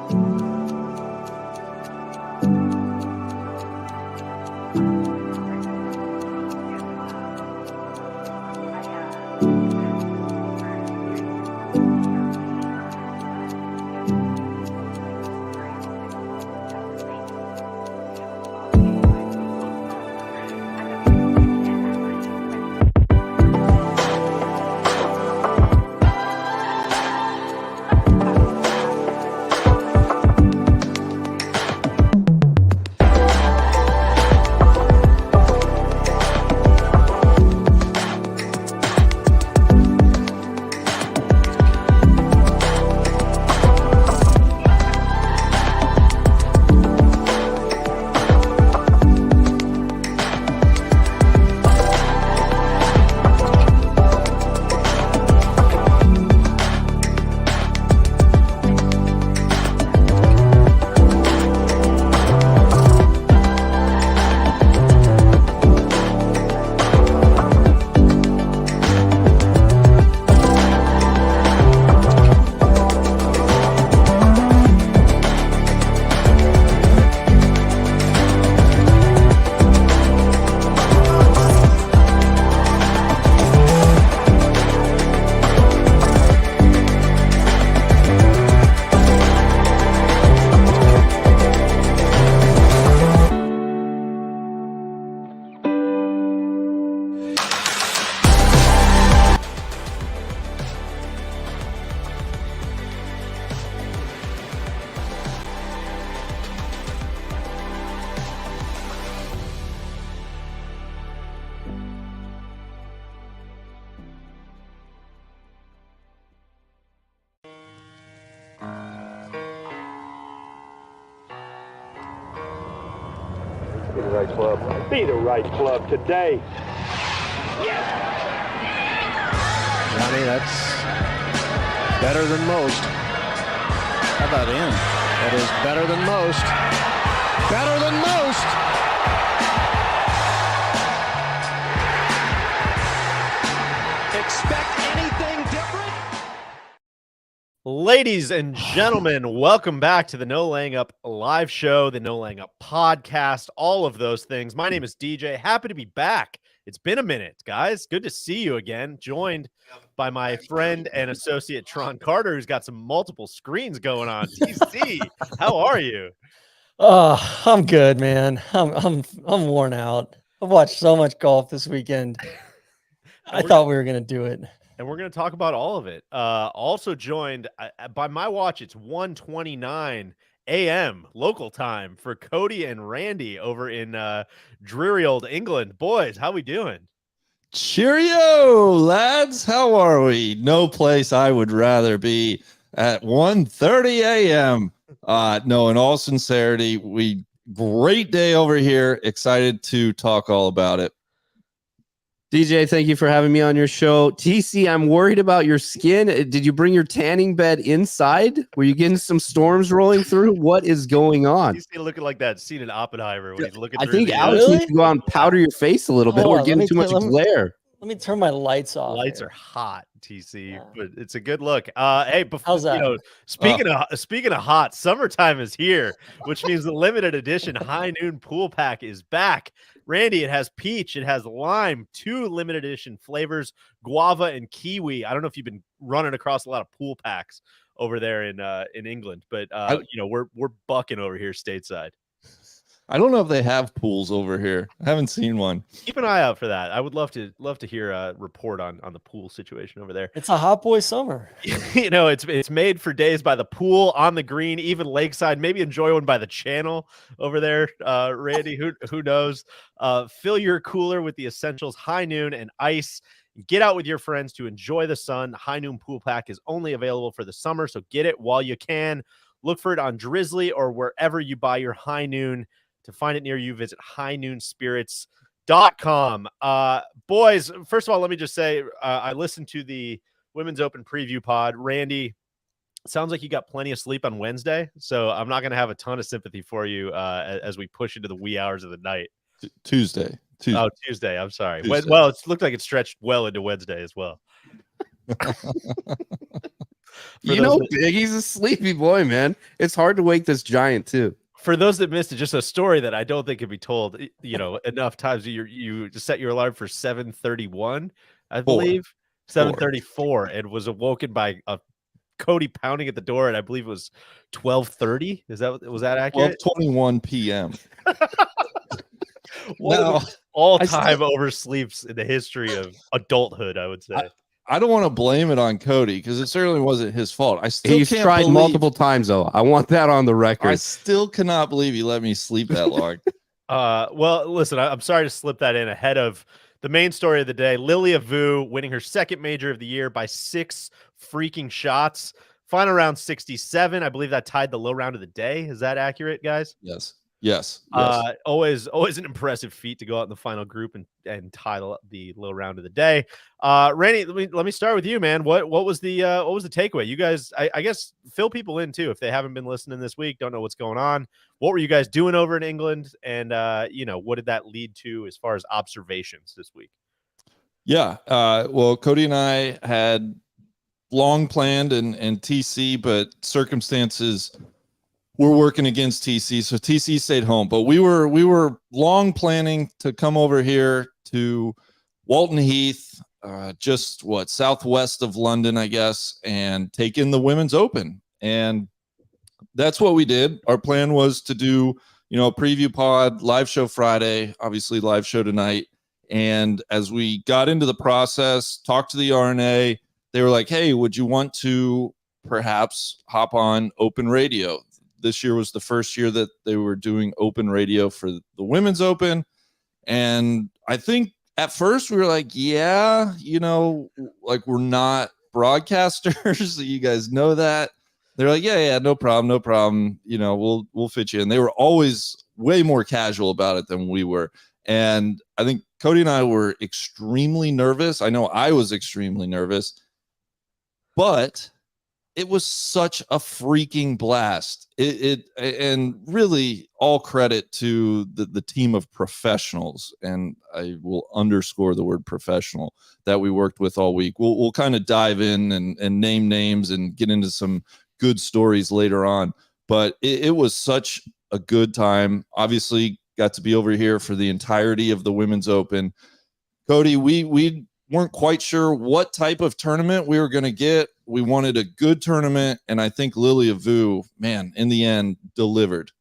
Be the right club. Be the right club today. Yes! Johnny, that's better than most. How about in? That is better than most. Better than most! Expect anything different? Ladies and gentlemen, welcome back to the No Laying Up live show, the No Laying Up podcast, all of those things. My name is DJ. Happy to be back. It's been a minute, guys. Good to see you again. Joined by my friend and associate Tron Carter, who's got some multiple screens going on. TC, how are you? Oh, I'm good, man. I'm worn out. I've watched so much golf this weekend. I thought we were gonna do it. And we're going to talk about all of it. Also joined by my watch, it's 1:29 a.m. local time for Cody and Randy over in dreary old England. Boys, how we doing? Cheerio, lads. How are we? No place I would rather be at 1:30 a.m. No, in all sincerity, great day over here. Excited to talk all about it. DJ, thank you for having me on your show. TC, I'm worried about your skin. Did you bring your tanning bed inside? Were you getting some storms rolling through? What is going on? He's looking like that scene in Oppenheimer when he's looking I through think the Alex needs to go out and powder your face a little bit. Hold We're on, getting too much glare. Let me turn my lights off. lights here. are hot, TC, Yeah. but it's a good look. Hey, before How's that? you know, speaking of hot, summertime is here, which means the limited edition High Noon Pool Pack is back. Randy, it has peach, it has lime, 2 limited edition flavors, guava and kiwi. I don't know if you've been running across a lot of pool packs over there in England, but we're bucking over here stateside. I don't know if they have pools over here. I haven't seen one. Keep an eye out for that. I would love to hear a report on the pool situation over there. It's a hot boy summer. You know, it's made for days by the pool, on the green, even lakeside. Maybe enjoy one by the channel over there. Randy, who knows? Fill your cooler with the essentials, High Noon and ice. Get out with your friends to enjoy the sun. High Noon Pool Pack is only available for the summer, so get it while you can. Look for it on Drizzly or wherever you buy your High Noon. To find it near you, visit highnoonspirits.com. Boys, first of all, let me just say I listened to the Women's Open preview pod. Randy, sounds like you got plenty of sleep on Wednesday, so I'm not going to have a ton of sympathy for you as we push into the wee hours of the night. Tuesday. Oh, Tuesday. I'm sorry. Tuesday. Well, it looked like it stretched well into Wednesday as well. Biggie's a sleepy boy, man. It's hard to wake this giant too. For those that missed it, just a story that I don't think can be told, enough times. You just set your alarm for 7:31, I believe, 7:34, and was awoken by Cody pounding at the door, and I believe it was 12:30. Was that accurate? 12:21 p.m. One all-time oversleeps in the history of adulthood, I would say. I don't want to blame it on Cody because it certainly wasn't his fault. He's tried multiple times though. I want that on the record. I still cannot believe he let me sleep that long. Well, listen, I'm sorry to slip that in ahead of the main story of the day. Lilia Vu winning her second major of the year by 6 freaking shots. Final round 67. I believe that tied the low round of the day. Is that accurate, guys? Yes. Always an impressive feat to go out in the final group and tie the low round of the day. Randy, let me start with you, man. What was the takeaway? You guys, I guess, fill people in too if they haven't been listening this week, don't know what's going on. What were you guys doing over in England, and what did that lead to as far as observations this week? Yeah, well, Cody and I had long planned and TC, but circumstances were working against TC, so TC stayed home. But we were long planning to come over here to Walton Heath, just southwest of London, I guess, and take in the Women's Open. And that's what we did. Our plan was to do, a preview pod, live show Friday, obviously live show tonight. And as we got into the process, talked to the RNA, they were like, hey, would you want to perhaps hop on open radio? This year was the first year that they were doing open radio for the Women's Open. And I think at first we were like, yeah, we're not broadcasters. You guys know that. They're like, yeah, no problem. We'll fit you in. They were always way more casual about it than we were. And I think Cody and I were extremely nervous. I know I was extremely nervous, but it was such a freaking blast. And really all credit to the team of professionals. And I will underscore the word professional that we worked with all week. We'll kind of dive in and name names and get into some good stories later on. But it was such a good time. Obviously got to be over here for the entirety of the Women's Open. Cody, we weren't quite sure what type of tournament we were going to get. We wanted a good tournament, and I think Lilia Vu, man, in the end, delivered.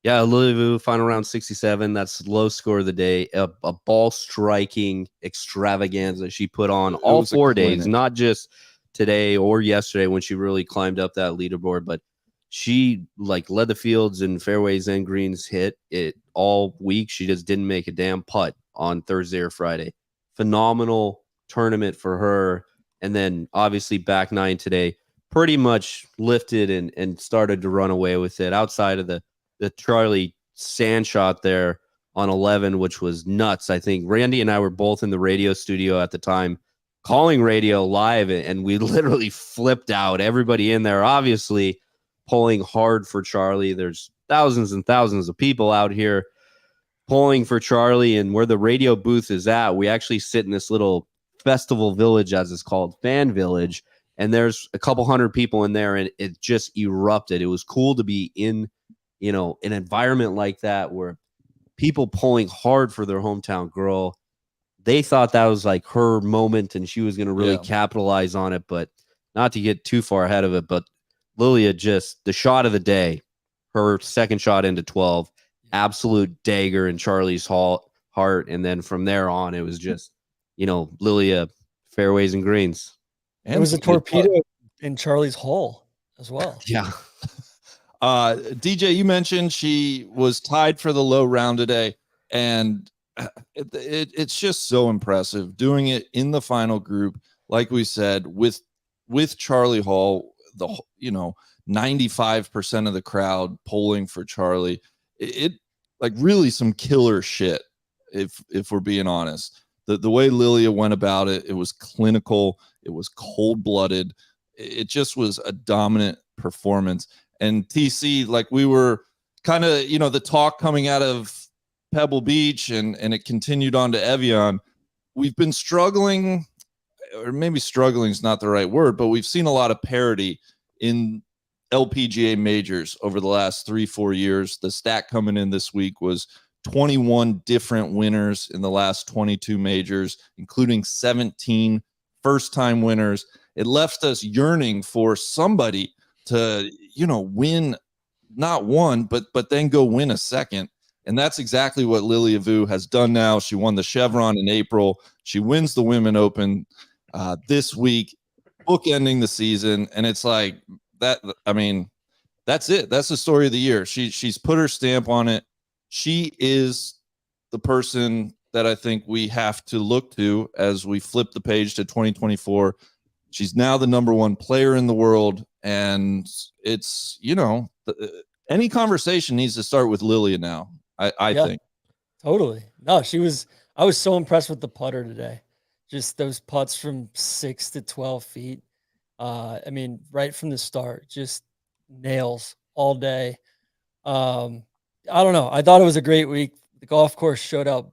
Yeah, Lilia Vu, final round 67. That's low score of the day. A ball striking extravaganza she put on all 4 days, not just today or yesterday when she really climbed up that leaderboard, but she led the fields in fairways and greens, hit it all week. She just didn't make a damn putt on Thursday or Friday. Phenomenal tournament for her. And then obviously back 9 today, pretty much lifted and started to run away with it outside of the Charley sand shot there on 11, which was nuts. I think Randy and I were both in the radio studio at the time calling radio live, and we literally flipped out. Everybody in there obviously pulling hard for Charley. There's thousands and thousands of people out here pulling for Charley, and where the radio booth is at, we actually sit in this little festival village, as it's called, fan village, and there's a couple hundred people in there, and it just erupted. It was cool to be in, an environment like that where people pulling hard for their hometown girl. They thought that was like her moment, and she was going to really capitalize on it, but not to get too far ahead of it. But Lilia, just the shot of the day, her second shot into 12, absolute dagger in Charley's heart. And then from there on, it was just, Lilia, fairways and greens. And it was a torpedo in Charley's hull as well. Yeah. DJ, you mentioned she was tied for the low round today, and it's just so impressive doing it in the final group, like we said, with Charley Hull, 95% of the crowd polling for Charley. It really some killer shit, if we're being honest. The way Lilia went about it, it was clinical, it was cold-blooded. It just was a dominant performance. And TC, we were kind of, the talk coming out of Pebble Beach and it continued on to Evian. We've been struggling. or maybe struggling is not the right word, but we've seen a lot of parity in LPGA majors over the last 3-4 years. The stat coming in this week was 21 different winners in the last 22 majors, including 17 first-time winners. It left us yearning for somebody to, win not one, but then go win a second. And that's exactly what Lilia Vu has done now. She won the Chevron in April. She wins the Women Open this week, bookending the season. And it's like that. I mean, that's it. That's the story of the year. She's put her stamp on it. She is the person that I think we have to look to as we flip the page to 2024. She's now the number one player in the world. And it's, any conversation needs to start with Lilia now. I think. Totally. No, I was so impressed with the putter today. Just those putts from 6 to 12 feet. I mean, right from the start, just nails all day. I don't know. I thought it was a great week. The golf course showed up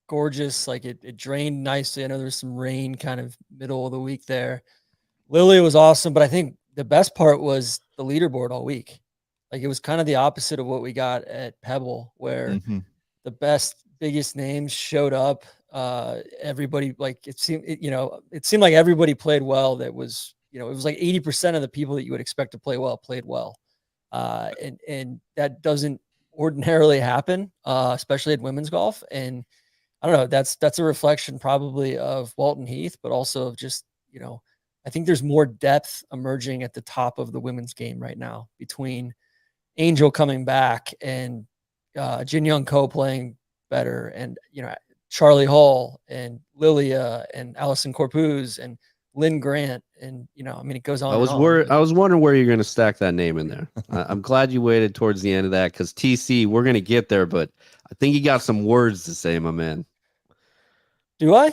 gorgeous. Like it drained nicely. I know there was some rain kind of middle of the week there. Lilia was awesome, but I think the best part was the leaderboard all week. Like it was kind of the opposite of what we got at Pebble, where the best, biggest names showed up. Everybody, like it seemed like everybody played well. That was, it was like 80% of the people that you would expect to play well played well. And that doesn't ordinarily happen, especially at women's golf. And I don't know, that's a reflection probably of Walton Heath, but also of just, I think there's more depth emerging at the top of the women's game right now between Angel coming back and Jin Young Ko playing better, and Charley Hull and Lilia and Allison Corpuz and Lynn Grant, and it goes on. I was wondering where you're going to stack that name in there. I'm glad you waited towards the end of that, because TC, we're going to get there, but I think you got some words to say, my man. Do I?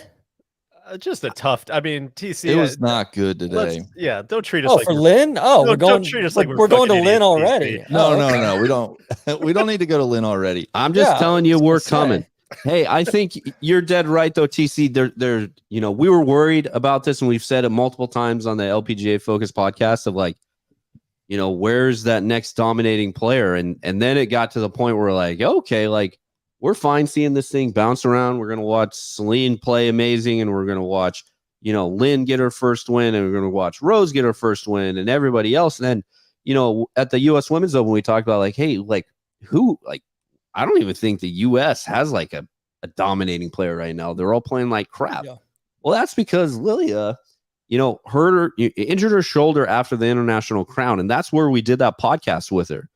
Just a tough. I mean, TC. It was not good today. Don't treat us like for Lynn. Oh, we're going. Treat us like we're going to Lynn already. TC. No. We don't. We don't need to go to Lynn already. I'm just telling you, we're coming. Hey, I think you're dead right though, TC. We were worried about this, and we've said it multiple times on the LPGA Focus podcast of like, where's that next dominating player? And then it got to the point where we're like, okay, like we're fine seeing this thing bounce around. We're gonna watch Celine play amazing, and we're gonna watch, Lynn get her first win, and we're gonna watch Rose get her first win, and everybody else. And then, at the U.S. Women's Open, we talked about like, hey, like who, like, I don't even think the U.S. has like a dominating player right now. They're all playing like crap. Yeah. Well, that's because Lilia, injured her shoulder after the International Crown, and that's where we did that podcast with her.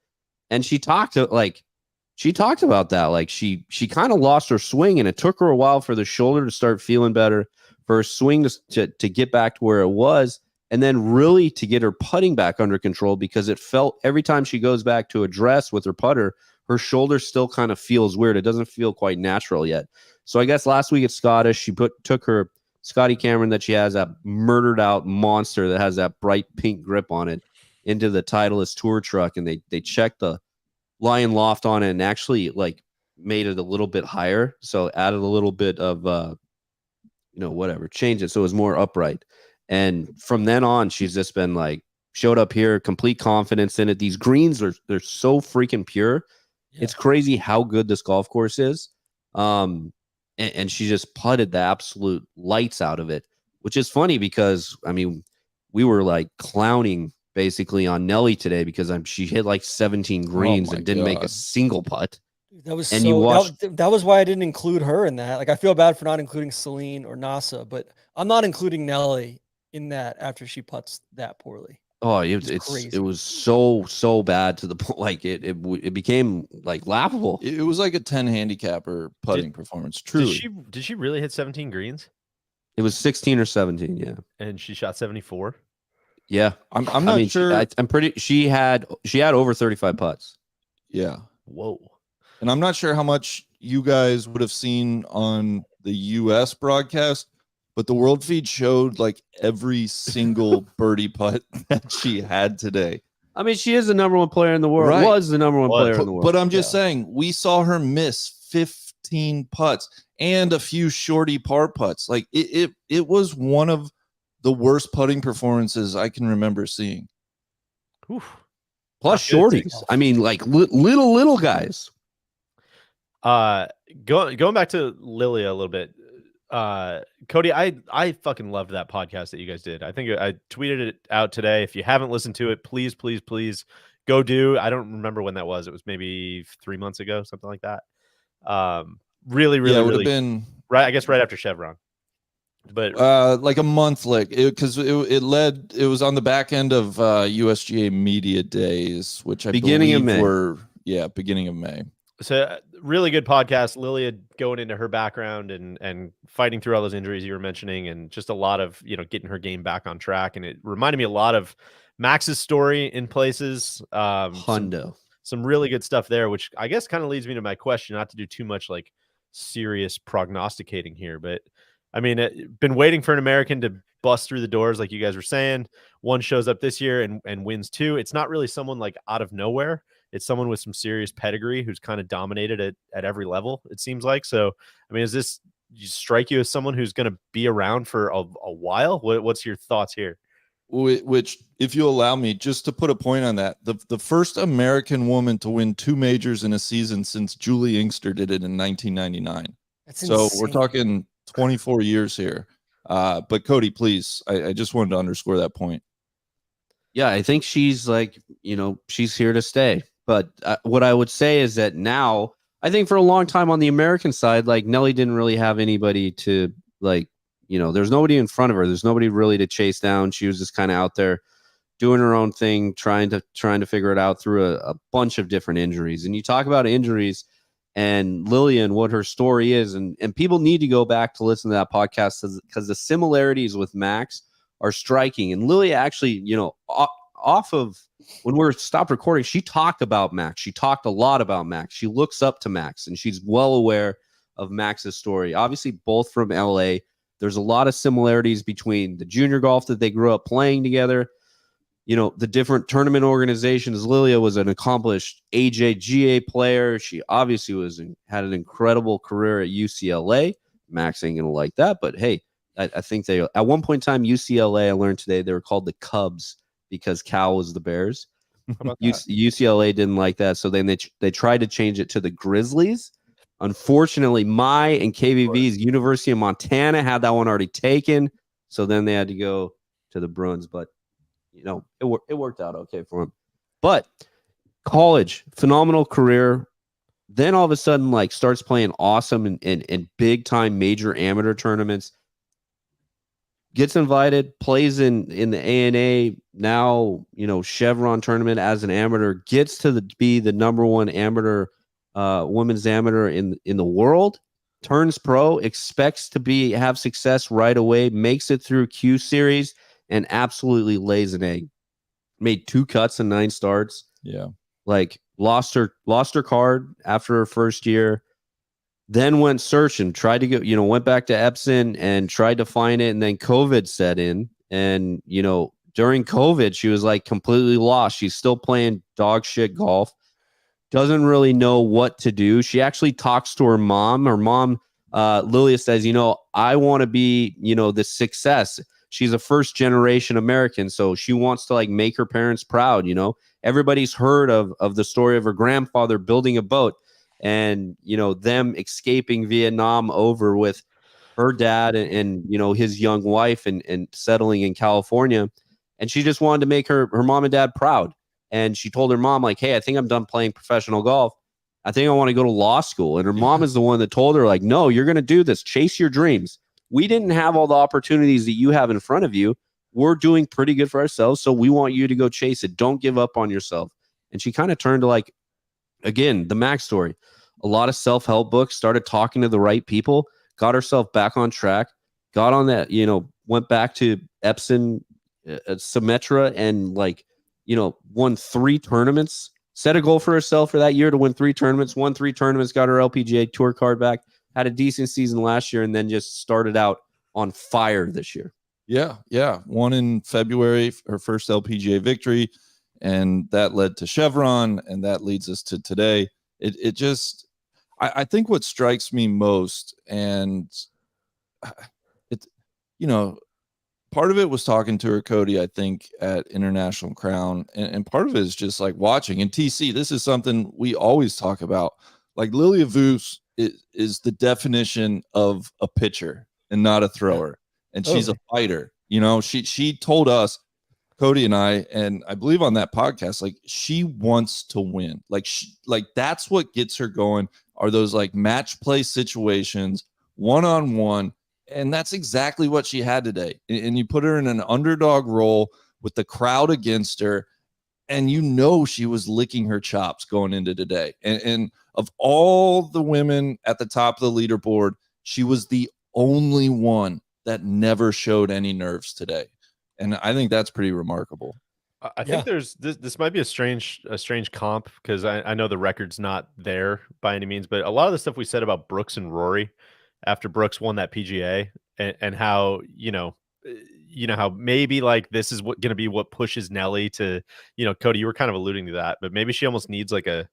And she talked about that. Like she kind of lost her swing, and it took her a while for the shoulder to start feeling better, for her swing to get back to where it was, and then really to get her putting back under control, because it felt every time she goes back to address with her putter, her shoulder still kind of feels weird. It doesn't feel quite natural yet. So I guess last week at Scottish, she took her Scotty Cameron that she has, that murdered out monster that has that bright pink grip on it, into the Titleist tour truck, and they checked the Lion Loft on it and actually like made it a little bit higher. So added a little bit of changed it so it was more upright. And from then on, she's just been like, showed up here, complete confidence in it. These greens they're so freaking pure. Yeah. It's crazy how good this golf course is. And she just putted the absolute lights out of it, which is funny because, I mean, we were like clowning basically on Nelly today because she hit like 17 greens and didn't make a single putt. That was that was why I didn't include her in that. Like, I feel bad for not including Celine or Nasa, but I'm not including Nelly in that after she putts that poorly. Oh, it was so bad to the point like it became like laughable. It was like a 10 handicapper putting performance. Truly. Did she really hit 17 greens? It was 16 or 17, yeah. And she shot 74. Yeah, I'm not sure. I'm pretty. She had over 35 putts. Yeah. Whoa. And I'm not sure how much you guys would have seen on the U.S. broadcast, but the world feed showed like every single birdie putt that she had today. I mean, she is the number one player in the world. Right. Was the number one player in the world. But I'm just saying, we saw her miss 15 putts and a few shorty par putts. Like it was one of the worst putting performances I can remember seeing. Oof. Plus shorties. I mean, like little guys. Going back to Lilia a little bit. Cody, I fucking loved that podcast that you guys did. I think I tweeted it out today. If you haven't listened to it, please go do. I don't remember when that was. It was maybe 3 months ago, something like that. Really, It would have been right. I guess right after Chevron, but like a month, like because it was on the back end of USGA Media Days, which I beginning of May. Beginning of May. So really good podcast. Lilia going into her background and fighting through all those injuries you were mentioning, and just a lot of, getting her game back on track. And it reminded me a lot of Max's story in places. Some really good stuff there, which I guess kind of leads me to my question, not to do too much like serious prognosticating here, but I mean, been waiting for an American to bust through the doors, like you guys were saying. One shows up this year and wins two. It's not really someone like out of nowhere. It's someone with some serious pedigree who's kind of dominated at every level, it seems like. So, I mean, does strike you as someone who's going to be around for a while? What's your thoughts here? Which, if you allow me, just to put a point on that, the first American woman to win 2 majors in a season since Julie Inkster did it in 1999. That's so insane. We're talking 24 years here. But Cody, please, I just wanted to underscore that point. Yeah, I think she's like, she's here to stay. But what I would say is that now, I think for a long time on the American side, like Nelly didn't really have anybody to like, there's nobody in front of her. There's nobody really to chase down. She was just kind of out there doing her own thing, trying to figure it out through a bunch of different injuries. And you talk about injuries and Lillian, what her story is, and people need to go back to listen to that podcast because the similarities with Max are striking. And Lilia actually, off of when we're stopped recording, she talked about Max. She talked a lot about Max. She looks up to Max, and she's well aware of Max's story. Obviously, both from LA. There's a lot of similarities between the junior golf that they grew up playing together, the different tournament organizations. Lilia was an accomplished AJGA player. She obviously had an incredible career at UCLA. Max ain't going to like that, but hey, I think they, at one point in time, UCLA, I learned today, they were called the Cubs because Cal was the Bears. UCLA didn't like that, so then they tried to change it to the Grizzlies. Unfortunately, my and KBV's University of Montana had that one already taken, so then they had to go to the Bruins. But it worked out okay for him. But college, phenomenal career. Then all of a sudden, like, starts playing awesome in big time major amateur tournaments. Gets invited, plays in the ANA, now, Chevron tournament as an amateur, gets to be the number one amateur, women's amateur in the world, turns pro, expects to have success right away, makes it through Q Series, and absolutely lays an egg. Made 2 cuts and 9 starts. Yeah. Like, lost her card after her first year. Then went searching, tried to get, went back to Epson and tried to find it. And then COVID set in. And, during COVID, she was like completely lost. She's still playing dog shit golf. Doesn't really know what to do. She actually talks to her mom. Her mom, Lilia, says, I want to be, the success. She's a first generation American. So she wants to like make her parents proud. Everybody's heard of the story of her grandfather building a boat. And, them escaping Vietnam over with her dad and his young wife and settling in California. And she just wanted to make her mom and dad proud. And she told her mom, like, hey, I think I'm done playing professional golf. I think I want to go to law school. And her mom is the one that told her, like, no, you're going to do this. Chase your dreams. We didn't have all the opportunities that you have in front of you. We're doing pretty good for ourselves. So we want you to go chase it. Don't give up on yourself. And she kind of turned to, like, again, the Max story. A lot of self-help books, started talking to the right people, got herself back on track, got on that, went back to Epson, Symetra, and won 3 tournaments, set a goal for herself for that year to win 3 tournaments, won 3 tournaments, got her LPGA Tour card back, had a decent season last year, and then just started out on fire this year. Yeah. Won in February, her first LPGA victory, and that led to Chevron, and that leads us to today. It just, I think what strikes me most, and it's, part of it was talking to her, Cody, I think, at International Crown, and part of it is just like watching. And TC, this is something we always talk about. Like Lilia Vu is the definition of a pitcher and not a thrower, and she's a fighter. She told us, Cody and I believe on that podcast, like she wants to win. Like that's what gets her going. Are those like match play situations, one-on-one. And that's exactly what she had today. And you put her in an underdog role with the crowd against her, and she was licking her chops going into today. And of all the women at the top of the leaderboard, she was the only one that never showed any nerves today. And I think that's pretty remarkable. I think there's this might be a strange comp, because I know the record's not there by any means, but a lot of the stuff we said about Brooks and Rory after Brooks won that PGA, and how how maybe like this is going to be what pushes Nelly to, Cody, you were kind of alluding to that, but maybe she almost needs like a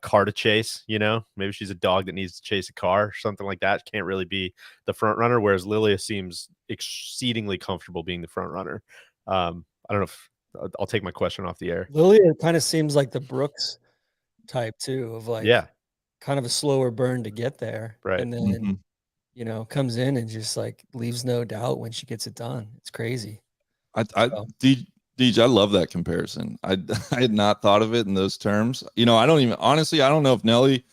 car to chase. Maybe she's a dog that needs to chase a car or something like that. Can't really be the front runner, whereas Lilia seems exceedingly comfortable being the front runner. I don't know if I'll take my question off the air. Lilia kind of seems like the Brooks type too, of like, kind of a slower burn to get there, right? And then comes in and just like leaves no doubt when she gets it done. It's crazy. Deej, I love that comparison. I had not thought of it in those terms. I don't know if Nelly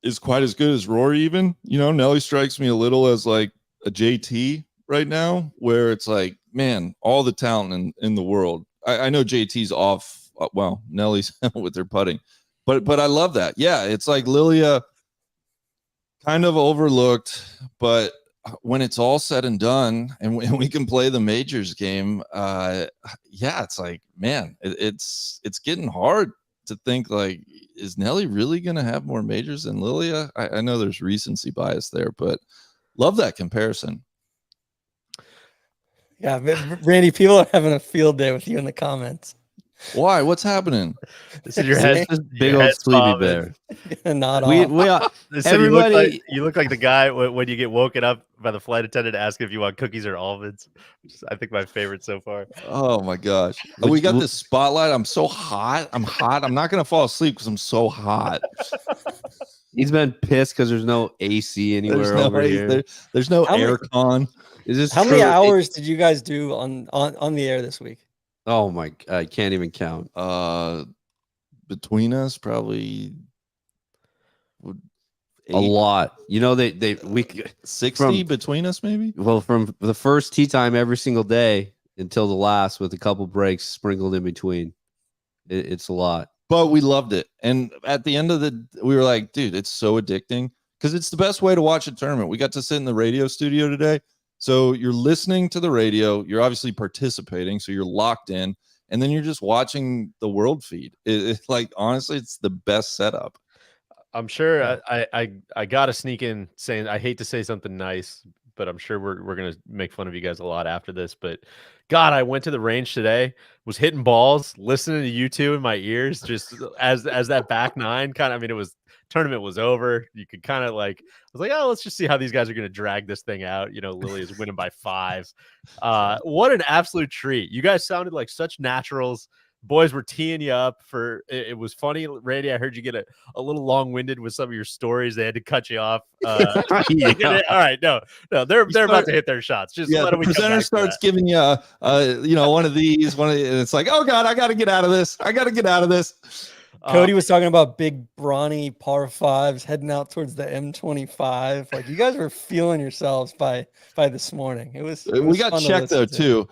is quite as good as Rory even. Nelly strikes me a little as like a JT right now, where it's like, man, all the talent in the world. I know JT's off. Well, Nelly's with her putting, but I love that. Yeah, it's like Lilia kind of overlooked, but when it's all said and done and we can play the majors game, it's like, man, it's getting hard to think like, is Nelly really going to have more majors than Lilia? I know there's recency bias there, but love that comparison. Yeah, Randy, people are having a field day with you in the comments. Why? What's happening? This is your head, big old sleepy bear. Not everybody. You look like the guy when you get woken up by the flight attendant asking if you want cookies or almonds, which is, I think, my favorite so far. Oh my gosh, we got this spotlight. I'm so hot. I'm not gonna fall asleep because I'm so hot. He's been pissed because there's no AC anywhere over here. There's no aircon. How many hours did you guys do on the air this week? Oh my! I can't even count. Between us, probably a lot. We 60 between us, maybe. Well, from the first tee time every single day until the last, with a couple breaks sprinkled in between. It's a lot, but we loved it. And at the end of we were like, dude, it's so addicting because it's the best way to watch a tournament. We got to sit in the radio studio today. So you're listening to the radio, you're obviously participating, so you're locked in, and then you're just watching the world feed. It's like, honestly, it's the best setup. I'm sure I got to sneak in saying, I hate to say something nice, but I'm sure we're going to make fun of you guys a lot after this. But God, I went to the range today, was hitting balls, listening to you two in my ears, just as that back nine kind of, tournament was over. You could kind of like, I was like, oh, let's just see how these guys are going to drag this thing out. Lily is winning by 5. What an absolute treat. You guys sounded like such naturals. Boys were teeing you up for it. Was funny, Randy. I heard you get a little long-winded with some of your stories. They had to cut you off. All right, no, they're about to hit their shots. Just let the presenter starts giving you one of these, and it's like, oh God, I got to get out of this. Cody was talking about big brawny par 5s heading out towards the M25. Like, you guys were feeling yourselves by this morning. It was we got checked though too.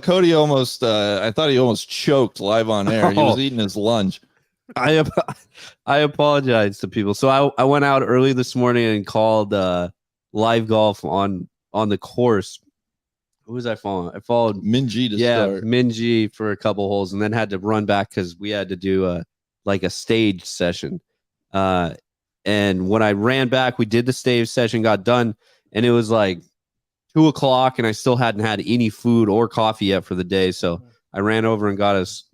Cody almost I thought he almost choked live on air. He was eating his lunch. I apologize to people. So I went out early this morning and called live golf on the course. Who was I following? I followed Minji to start. Minji for a couple holes, and then had to run back because we had to do a stage session. And when I ran back, we did the stage session, got done, and it was like 2:00, and I still hadn't had any food or coffee yet for the day. So I ran over and got us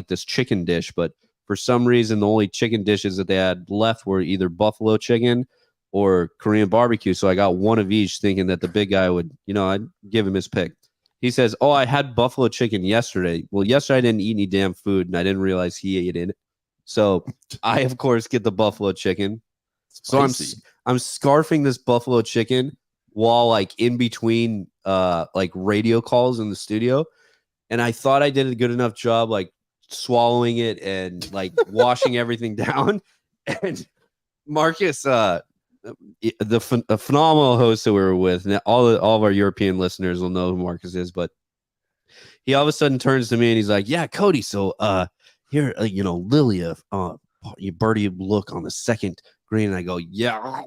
this chicken dish, but For some reason, the only chicken dishes that they had left were either buffalo chicken or Korean barbecue. So I got one of each, thinking that the big guy would, I'd give him his pick. He says, "Oh, I had buffalo chicken yesterday." Well, yesterday I didn't eat any damn food, and I didn't realize he ate it. So I, of course, get the buffalo chicken. Spicy. So I'm scarfing this buffalo chicken while like in between like radio calls in the studio, and I thought I did a good enough job like swallowing it and like washing everything down. And Marcus, a phenomenal host that we were with, and all of our European listeners will know who Marcus is, but he all of a sudden turns to me and he's like, "Yeah, Cody, so here, Lilia, you birdie look on the second green." And I go, "Yeah."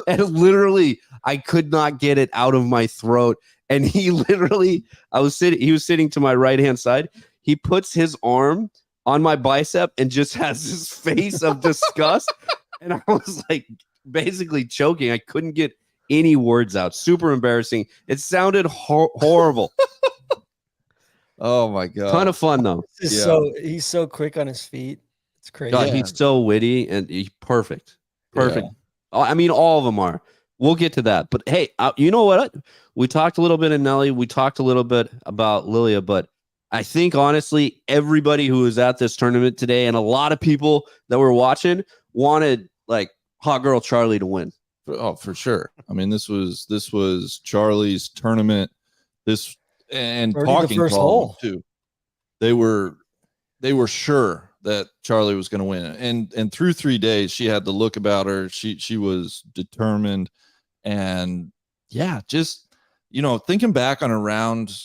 And literally, I could not get it out of my throat. And he literally, he was sitting to my right-hand side. He puts his arm on my bicep and just has this face of disgust. And I was like basically choking. I couldn't get any words out. Super embarrassing. It sounded horrible. Oh my God. Ton of fun though. He's so quick on his feet. It's crazy. God, he's so witty and he's perfect. Perfect. Yeah. I mean, all of them are. We'll get to that. But hey, you know what? We talked a little bit of Nelly. We talked a little bit about Lilia, but I think honestly, everybody who was at this tournament today and a lot of people that were watching wanted like Hot Girl Charley to win. Oh, for sure. I mean, this was Charley's tournament. This and Birdie talking the first problem hole too. They were sure that Charley was going to win, and through 3 days, she had the look about her. She was determined, and yeah, just thinking back on a round,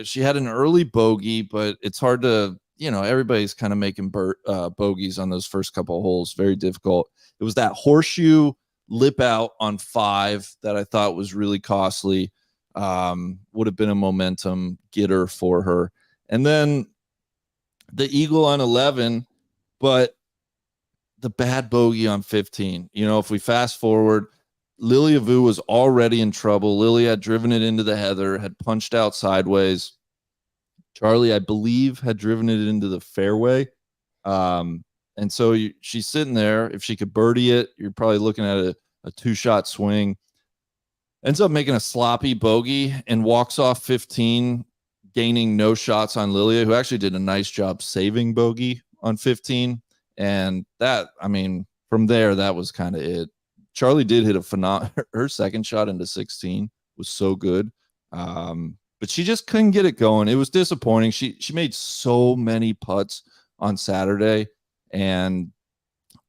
she had an early bogey, but it's hard to everybody's kind of making bogeys on those first couple of holes. Very difficult. It was that horseshoe lip out on 5 that I thought was really costly. Would have been a momentum getter for her, and then the eagle on 11, but the bad bogey on 15. If we fast forward, Lilia Vu was already in trouble. Lilia had driven it into the heather, had punched out sideways. Charley, I believe, had driven it into the fairway. And so she's sitting there. If she could birdie it, you're probably looking at a 2-shot swing. Ends up making a sloppy bogey and walks off 15, gaining no shots on Lilia, who actually did a nice job saving bogey on 15. And that, I mean, from there, that was kind of it. Charley did hit her second shot into 16 was so good. But she just couldn't get it going. It was disappointing. She made so many putts on Saturday, and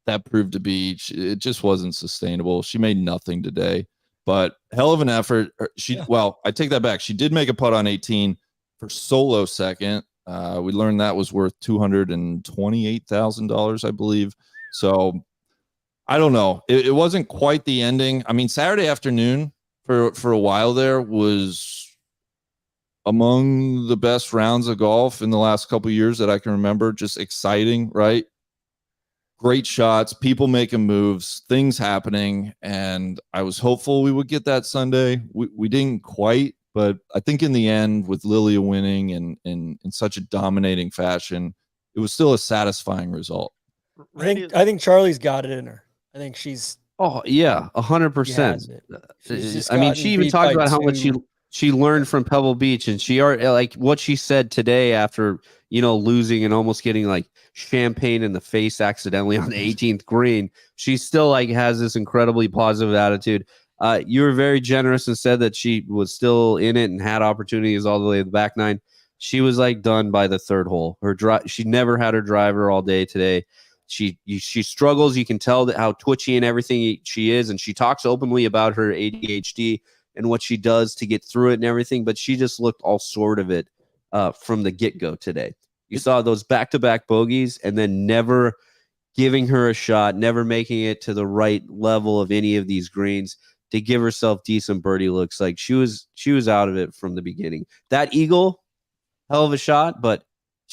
that proved to be, it just wasn't sustainable. She made nothing today, but hell of an effort. Well, I take that back. She did make a putt on 18 for solo second. We learned that was worth $228,000, I believe. So I don't know. It wasn't quite the ending. I mean, Saturday afternoon for a while there was among the best rounds of golf in the last couple of years that I can remember. Just exciting, right? Great shots, people making moves, things happening, and I was hopeful we would get that Sunday. We didn't quite, but I think in the end, with Lilia winning and in such a dominating fashion, it was still a satisfying result. I think Charley's got it in her. I think she's. Oh yeah, 100%. I mean, she even talked about how much she learned from Pebble Beach, and she like what she said today after losing and almost getting like champagne in the face accidentally on the 18th green. She still like has this incredibly positive attitude. You were very generous and said that she was still in it and had opportunities all the way to the back nine. She was like done by the third hole. She never had her driver all day today. She struggles. You can tell that how twitchy and everything she is, and she talks openly about her ADHD and what she does to get through it and everything. But she just looked all sort of it from the get-go today. You saw those back-to-back bogeys and then never giving her a shot, never making it to the right level of any of these greens to give herself decent birdie looks. Like she was out of it from the beginning. That eagle, hell of a shot, but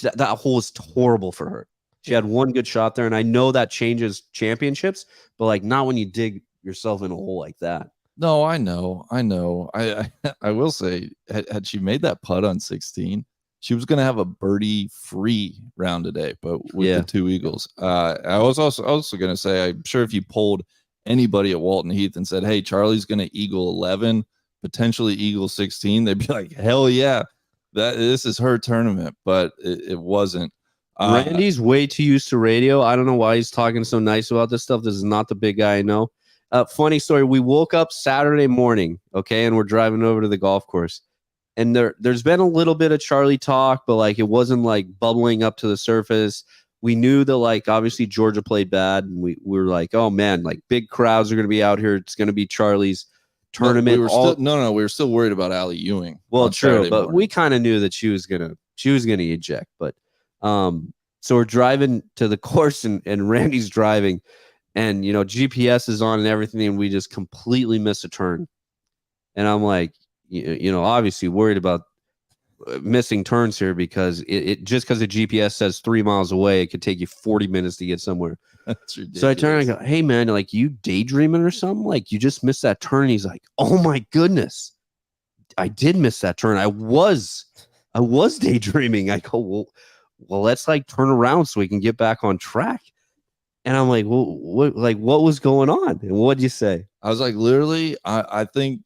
that hole is horrible for her. She had one good shot there, and I know that changes championships, but like not when you dig yourself in a hole like that. No, I know. I will say, had she made that putt on 16, she was going to have a birdie-free round today, but with the 2 eagles. I was also going to say, I'm sure if you polled anybody at Walton Heath and said, hey, Charlie's going to eagle 11, potentially eagle 16, they'd be like, hell yeah, this is her tournament, but it wasn't. Randy's way too used to radio. I don't know why he's talking so nice about this stuff. This is not the big guy I know. Funny story. We woke up Saturday morning, okay, and we're driving over to the golf course. And there's been a little bit of Charley talk, but like it wasn't like bubbling up to the surface. We knew that like obviously Georgia played bad, and we were like, oh man, like big crowds are going to be out here. It's going to be Charley's tournament. We were still worried about Allie Ewing. Well, true, but we kind of knew that she was gonna eject. But so we're driving to the course, and Randy's driving, and you know GPS is on and everything, and we just completely miss a turn. And I'm like, you know, obviously worried about missing turns here because it just because the GPS says 3 miles away, it could take you 40 minutes to get somewhere. That's ridiculous. So I turn and I go, hey man, like you daydreaming or something? Like you just missed that turn. And he's like, oh my goodness, I did miss that turn. I was daydreaming. I go, well, let's like turn around so we can get back on track. And I'm like, well, what was going on? And what'd you say? I was like, literally, I think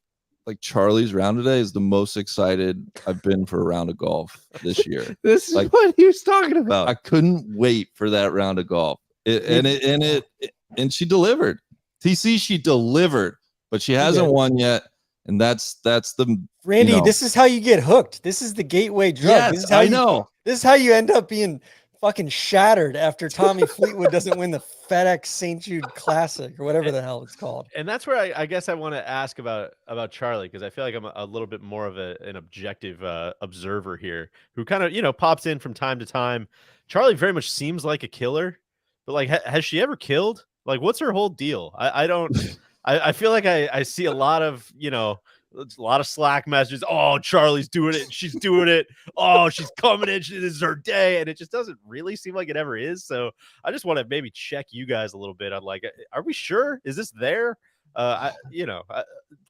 like Charlie's round today is the most excited I've been for a round of golf this year. This is like, what he was talking about. I couldn't wait for that round of golf. And she delivered. TC, she delivered, but she hasn't won yet. And that's the Randy. You know. This is how you get hooked. This is the gateway drug. Yes, this is how This is how you end up being fucking shattered after Tommy Fleetwood doesn't win the FedEx St. Jude Classic or whatever the hell it's called. And that's where I guess I want to ask about Charley, because I feel like I'm a little bit more of an objective observer here who kind of, you know, pops in from time to time. Charley very much seems like a killer, but like, has she ever killed? Like, what's her whole deal? I don't, I feel like I see a lot of, you know, a lot of Slack messages. Oh, Charley's doing it. She's doing it. Oh, she's coming in. This is her day. And it just doesn't really seem like it ever is. So I just want to maybe check you guys a little bit on like, are we sure? Is this there? Can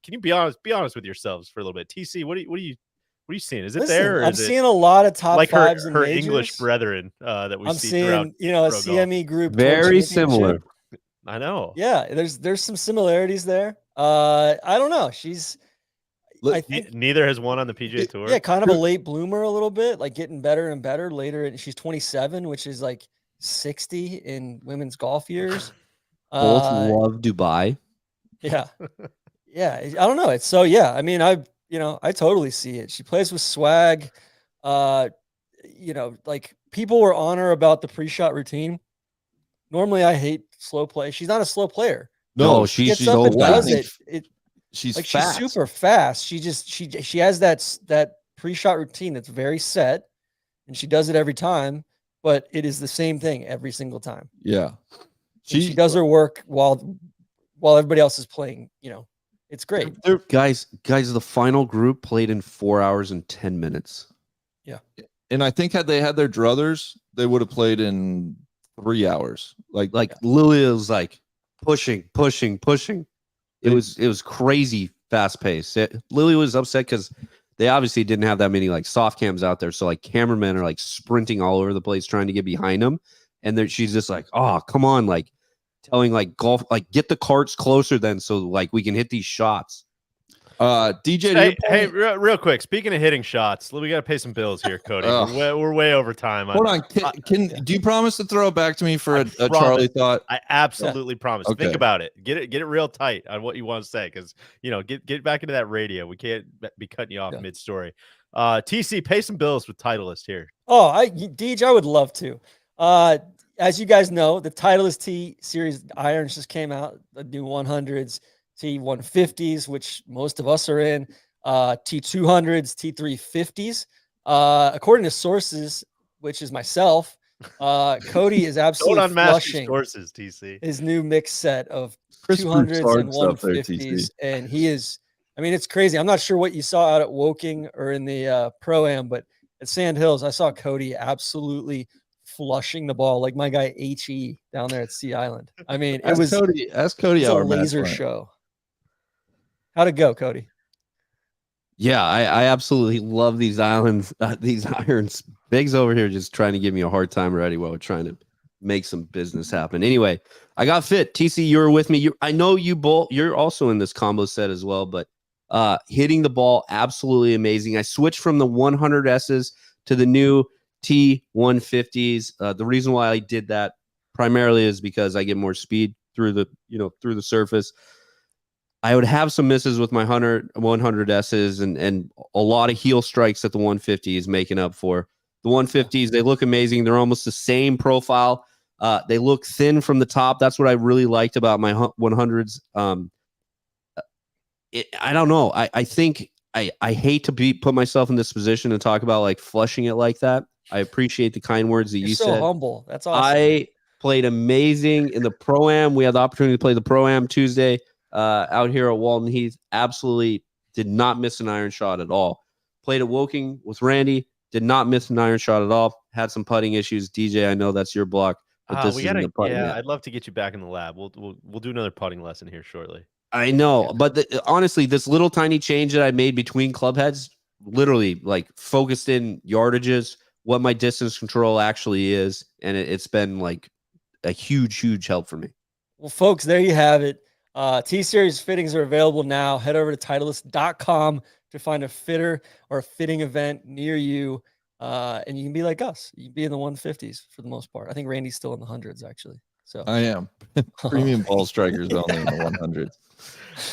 you be honest with yourselves for a little bit? TC, what are you seeing? Is it there? Or I'm seeing a lot of top like fives her in English brethren that we I'm see seeing, throughout, you know, a CME group. Very similar. I know. Yeah, there's some similarities there. I don't know. I think neither has won on the PGA Tour. Yeah, kind of a late bloomer a little bit, like getting better and better later. And she's 27, which is like 60 in women's golf years. Both love Dubai. Yeah. Yeah. I don't know. It's so, yeah. I mean, I totally see it. She plays with swag. You know, like people were on her about the pre-shot routine. Normally I hate slow play. She's not a slow player. No, she's so does it. She's like fast. She's super fast. She has that pre-shot routine that's very set, and she does it every time, but it is the same thing every single time. Yeah. She does her work while everybody else is playing, you know. It's great. Guys, the final group played in 4 hours and 10 minutes. Yeah. And I think had they had their druthers, they would have played in 3 hours. Like Lilia was like pushing. It was crazy fast paced. Lily was upset because they obviously didn't have that many like soft cams out there. So like cameramen are like sprinting all over the place trying to get behind them. And she's just like, oh, come on. Like telling like golf, like get the carts closer then. So like we can hit these shots. DJ. Hey, real quick. Speaking of hitting shots, we got to pay some bills here, Cody. We're way over time. Hold on. Do you promise to throw it back to me for a Charley thought? I absolutely promise. Okay. Think about it. Get it real tight on what you want to say, because you know, get back into that radio. We can't be cutting you off mid story. TC, pay some bills with Titleist here. Oh, Deej, I would love to. As you guys know, the Titleist T Series irons just came out. The new 100s. T150s, which most of us are in, T200s, T350s. According to sources, which is myself, Cody is absolutely flushing sources, TC. His new mix set of 200s and 150s. And he is, I mean, it's crazy. I'm not sure what you saw out at Woking or in the Pro-Am, but at Sand Hills, I saw Cody absolutely flushing the ball like my guy HE down there at Sea Island. I mean, it was Cody a laser show. How'd it go, Cody? Yeah, I absolutely love these islands, these irons. Biggs over here just trying to give me a hard time already while we're trying to make some business happen. Anyway, I got fit. TC, you were with me. I know you both. You're also in this combo set as well, but hitting the ball absolutely amazing. I switched from the 100Ss to the new T150s. The reason why I did that primarily is because I get more speed through the surface. I would have some misses with my 100Ss and a lot of heel strikes that the 150s making up for. The 150s, they look amazing. They're almost the same profile. They look thin from the top. That's what I really liked about my 100s. I don't know. I think I hate to put myself in this position and talk about like flushing it like that. I appreciate the kind words that You're you so said. humble. That's awesome. I played amazing in the Pro-Am. We had the opportunity to play the Pro-Am Tuesday. Out here at Walton Heath, absolutely did not miss an iron shot at all. Played at Woking with Randy, did not miss an iron shot at all. Had some putting issues. DJ, I know that's your block, but this isn't the putting. Yeah, I'd love to get you back in the lab. We'll do another putting lesson here shortly. I know, but honestly, this little tiny change that I made between club heads, literally like focused in yardages, what my distance control actually is, and it's been like a huge help for me. Well, folks, there you have it. T-Series fittings are available now. Head over to Titleist.com to find a fitter or a fitting event near you. And you can be like us. You can be in the 150s for the most part. I think Randy's still in the hundreds, actually. So I am. Premium ball strikers only in the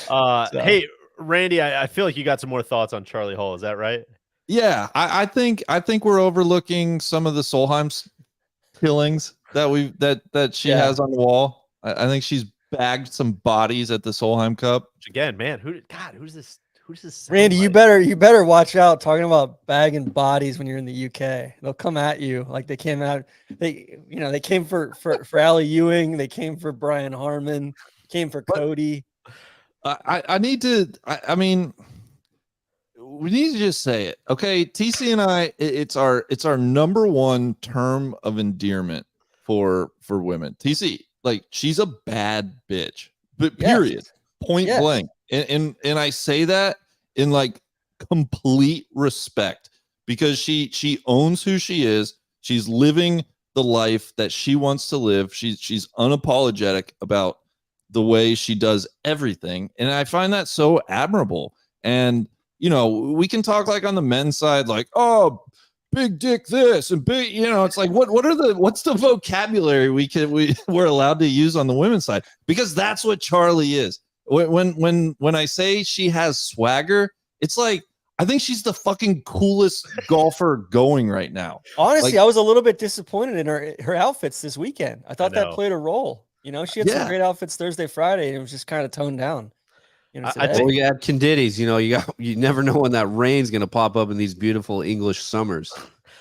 100s. Hey, Randy, I feel like you got some more thoughts on Charley Hull. Is that right? Yeah, I think we're overlooking some of the Solheim killings that she has on the wall. I think she's bagged some bodies at the Solheim Cup. Again, man, who's this? Who's this? Randy, you better watch out talking about bagging bodies when you're in the UK. They'll come at you like they came out. They came for Ali Ewing. They came for Brian Harmon. Came for Cody. I mean, we need to just say it. Okay, TC and I, it's our number one term of endearment for women. TC, like, she's a bad bitch, but period, point blank. And I say that in like complete respect because she owns who she is. She's living the life that she wants to live. She's unapologetic about the way she does everything. And I find that so admirable. And, we can talk like on the men's side, like, oh, big dick this and big, it's like, what's the vocabulary we're allowed to use on the women's side? Because that's what Charley is. When I say she has swagger, it's like, I think she's the fucking coolest golfer going right now. Honestly, I was a little bit disappointed in her outfits this weekend. I thought that played a role. She had some great outfits Thursday, Friday, and it was just kind of toned down. I think you had Conditties. You never know when that rain's gonna pop up in these beautiful English summers.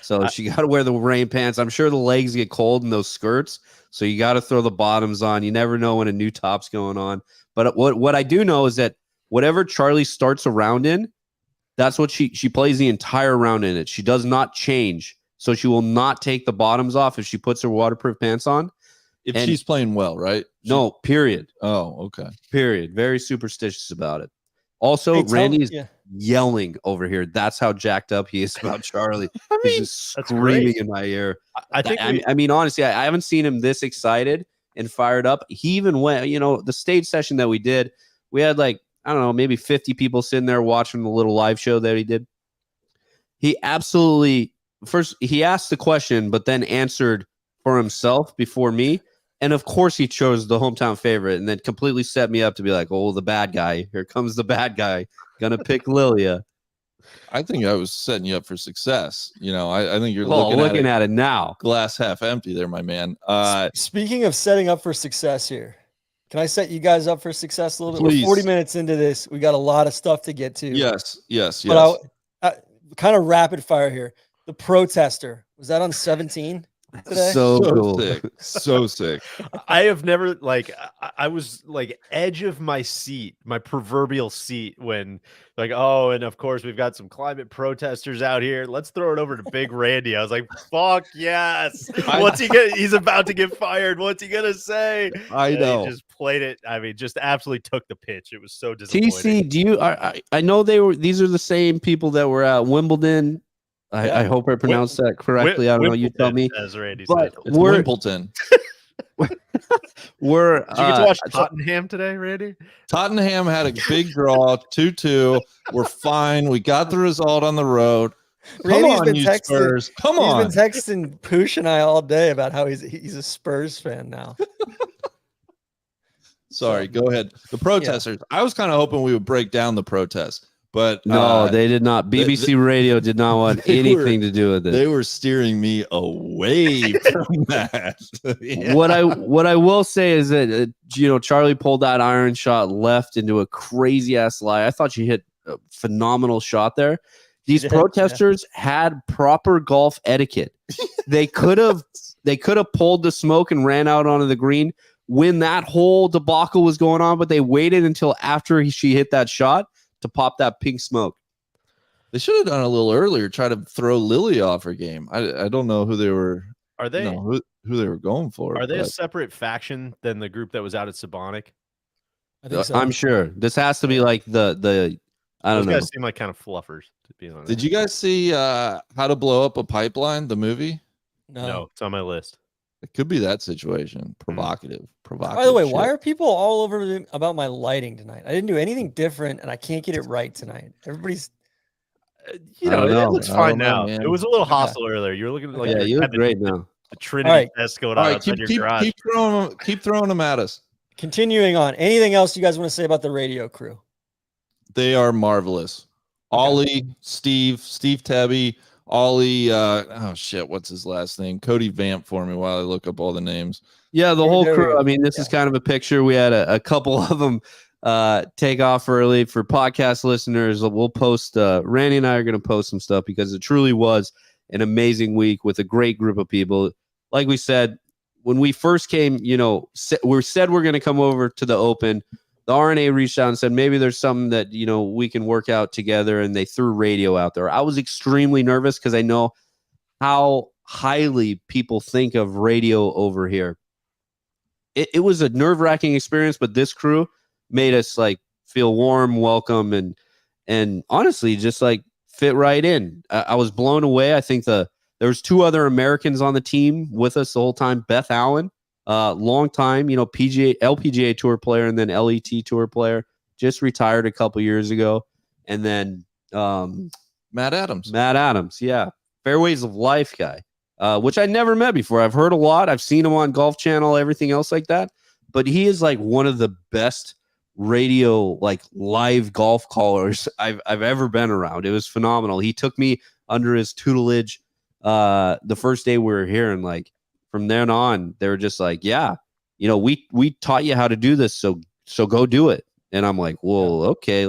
So she got to wear the rain pants. I'm sure the legs get cold in those skirts, so you got to throw the bottoms on. You never know when a new top's going on. But what I do know is that whatever Charley starts a round in, that's what she plays the entire round in it. She does not change. So she will not take the bottoms off if she puts her waterproof pants on. If she's playing well, right? No, period. Oh, okay. Period. Very superstitious about it. Also, Randy's yelling over here. That's how jacked up he is about Charley. He's just screaming in my ear. I mean, honestly, I haven't seen him this excited and fired up. He even went, the stage session that we did, we had like, I don't know, maybe 50 people sitting there watching the little live show that he did. He absolutely, first, he asked the question, but then answered for himself before me. And of course he chose the hometown favorite and then completely set me up to be like, oh, the bad guy. Here comes the bad guy. Gonna pick Lilia. I think I was setting you up for success. I think you're looking at it now. Glass half empty there, my man. Speaking of setting up for success here, can I set you guys up for success a little bit? Please. We're 40 minutes into this. We got a lot of stuff to get to. Yes. But kind of rapid fire here. The protester, was that on 17? today. So cool. sick. So sick. I have never I was like edge of my seat, my proverbial seat, when like, oh, and of course we've got some climate protesters out here. Let's throw it over to Big Randy. I was like, fuck yes. What's he gonna? He's about to get fired. What's he gonna say? I know. He just played it. I mean, just absolutely took the pitch. It was so disappointing. TC, do you? I know these are the same people that were at Wimbledon. I hope I pronounced that correctly. I don't know. You tell me. As Randy But said. It's Wimbledon. We're Did you get to watch Tottenham today, Randy? Tottenham had a big draw, 2-2. We're fine. We got the result on the road. Come Randy's on, been you texting. Spurs. Come on. He's been texting Poosh and I all day about how he's a Spurs fan now. Sorry, go ahead. The protesters. I was kind of hoping we would break down the protest, but no, they did not. BBC Radio did not want anything to do with it. They were steering me away from that. Yeah. What I will say is that Charley pulled that iron shot left into a crazy ass lie. I thought she hit a phenomenal shot there. These protesters had proper golf etiquette. They could have pulled the smoke and ran out onto the green when that whole debacle was going on, but they waited until after she hit that shot to pop that pink smoke. They should have done a little earlier. Try to throw Lilia off her game. I don't know who they were. Are they who they were going for? Are they a separate faction than the group that was out at Sabonic? I think so. I'm sure this has to be like the I don't know. Those guys seem like kind of fluffers, to be honest. Did you guys see How to Blow Up a Pipeline, the movie? No, it's on my list. It could be that situation. Provocative. By the way, why are people all over me about my lighting tonight? I didn't do anything different, and I can't get it right tonight. Everybody's, it looks fine now. It was a little hostile earlier. You were looking like you look great now. The Trinity test going on outside your garage. Keep throwing them at us. Continuing on. Anything else you guys want to say about the radio crew? They are marvelous. Okay. Ollie, Steve Tabby, Ollie, what's his last name? Cody Vamp for me while I look up all the names. Yeah, the whole crew. I mean, this is kind of a picture. We had a couple of them take off early. For podcast listeners, we'll post, Randy and I are going to post some stuff because it truly was an amazing week with a great group of people. Like we said, when we first came, we said we're going to come over to the Open. The RNA reached out and said, maybe there's something that, we can work out together. And they threw radio out there. I was extremely nervous because I know how highly people think of radio over here. It was a nerve-wracking experience, but this crew made us feel warm, welcome, and honestly, just fit right in. I was blown away. I think there was 2 other Americans on the team with us the whole time. Beth Allen, long time, LPGA Tour player, and then LET Tour player, just retired a couple years ago. And then Matt Adams. Yeah. Fairways of Life guy, which I never met before. I've heard a lot. I've seen him on Golf Channel, everything else like that. But he is one of the best radio, live golf callers I've ever been around. It was phenomenal. He took me under his tutelage the first day we were here, and from then on, they were just we taught you how to do this, so go do it. And I'm like, well, okay,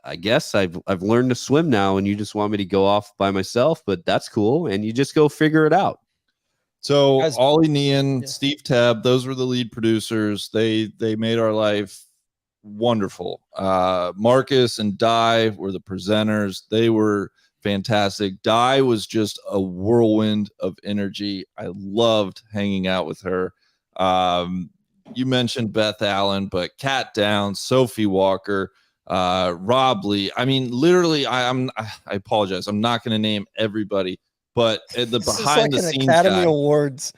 I guess I've learned to swim now, and you just want me to go off by myself, but that's cool, and you just go figure it out. So Ollie Nean, Steve Tabb, those were the lead producers. They made our life wonderful. Marcus and Di were the presenters. They were fantastic. Di was just a whirlwind of energy. I loved hanging out with her. You mentioned Beth Allen, but Kat Downs, Sophie Walker, Rob Lee. I mean, literally, I apologize. I'm not going to name everybody, but the behind the scenes Academy Awards.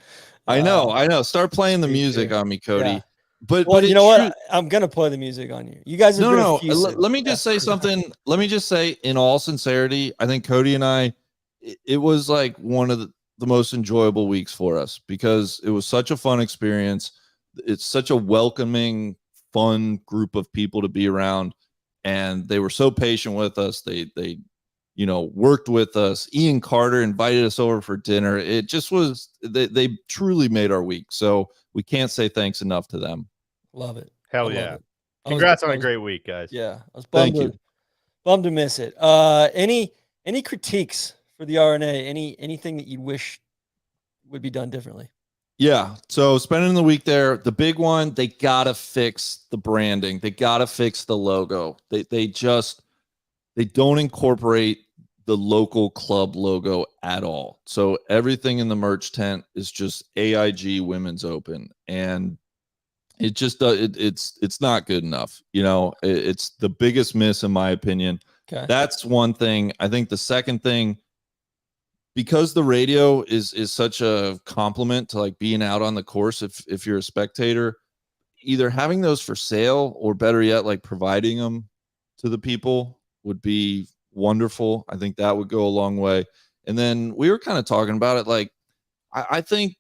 I know. Start playing the music on me, Cody. Yeah. But you know what? I'm gonna play the music on you. You guys are let me just say something. Let me just say, in all sincerity, I think Cody and I, it was one of the most enjoyable weeks for us because it was such a fun experience. It's such a welcoming, fun group of people to be around, and they were so patient with us. They worked with us. Ian Carter invited us over for dinner. It just was, they truly made our week. So we can't say thanks enough to them. Love it. Hell yeah. Congrats on a great week, guys. Yeah. I was bummed to miss it. Any critiques for the RNA? Anything that you wish would be done differently? Yeah. So spending the week there, the big one, they gotta fix the branding. They gotta fix the logo. They don't incorporate the local club logo at all. So everything in the merch tent is just AIG Women's Open, and it just it's not good enough. It's the biggest miss in my opinion. Okay. That's one thing. I think the second thing, because the radio is such a compliment to like being out on the course, if you're a spectator, either having those for sale or better yet, like providing them to the people would be wonderful. I think that would go a long way. And then we were kind of talking about it. Like, I think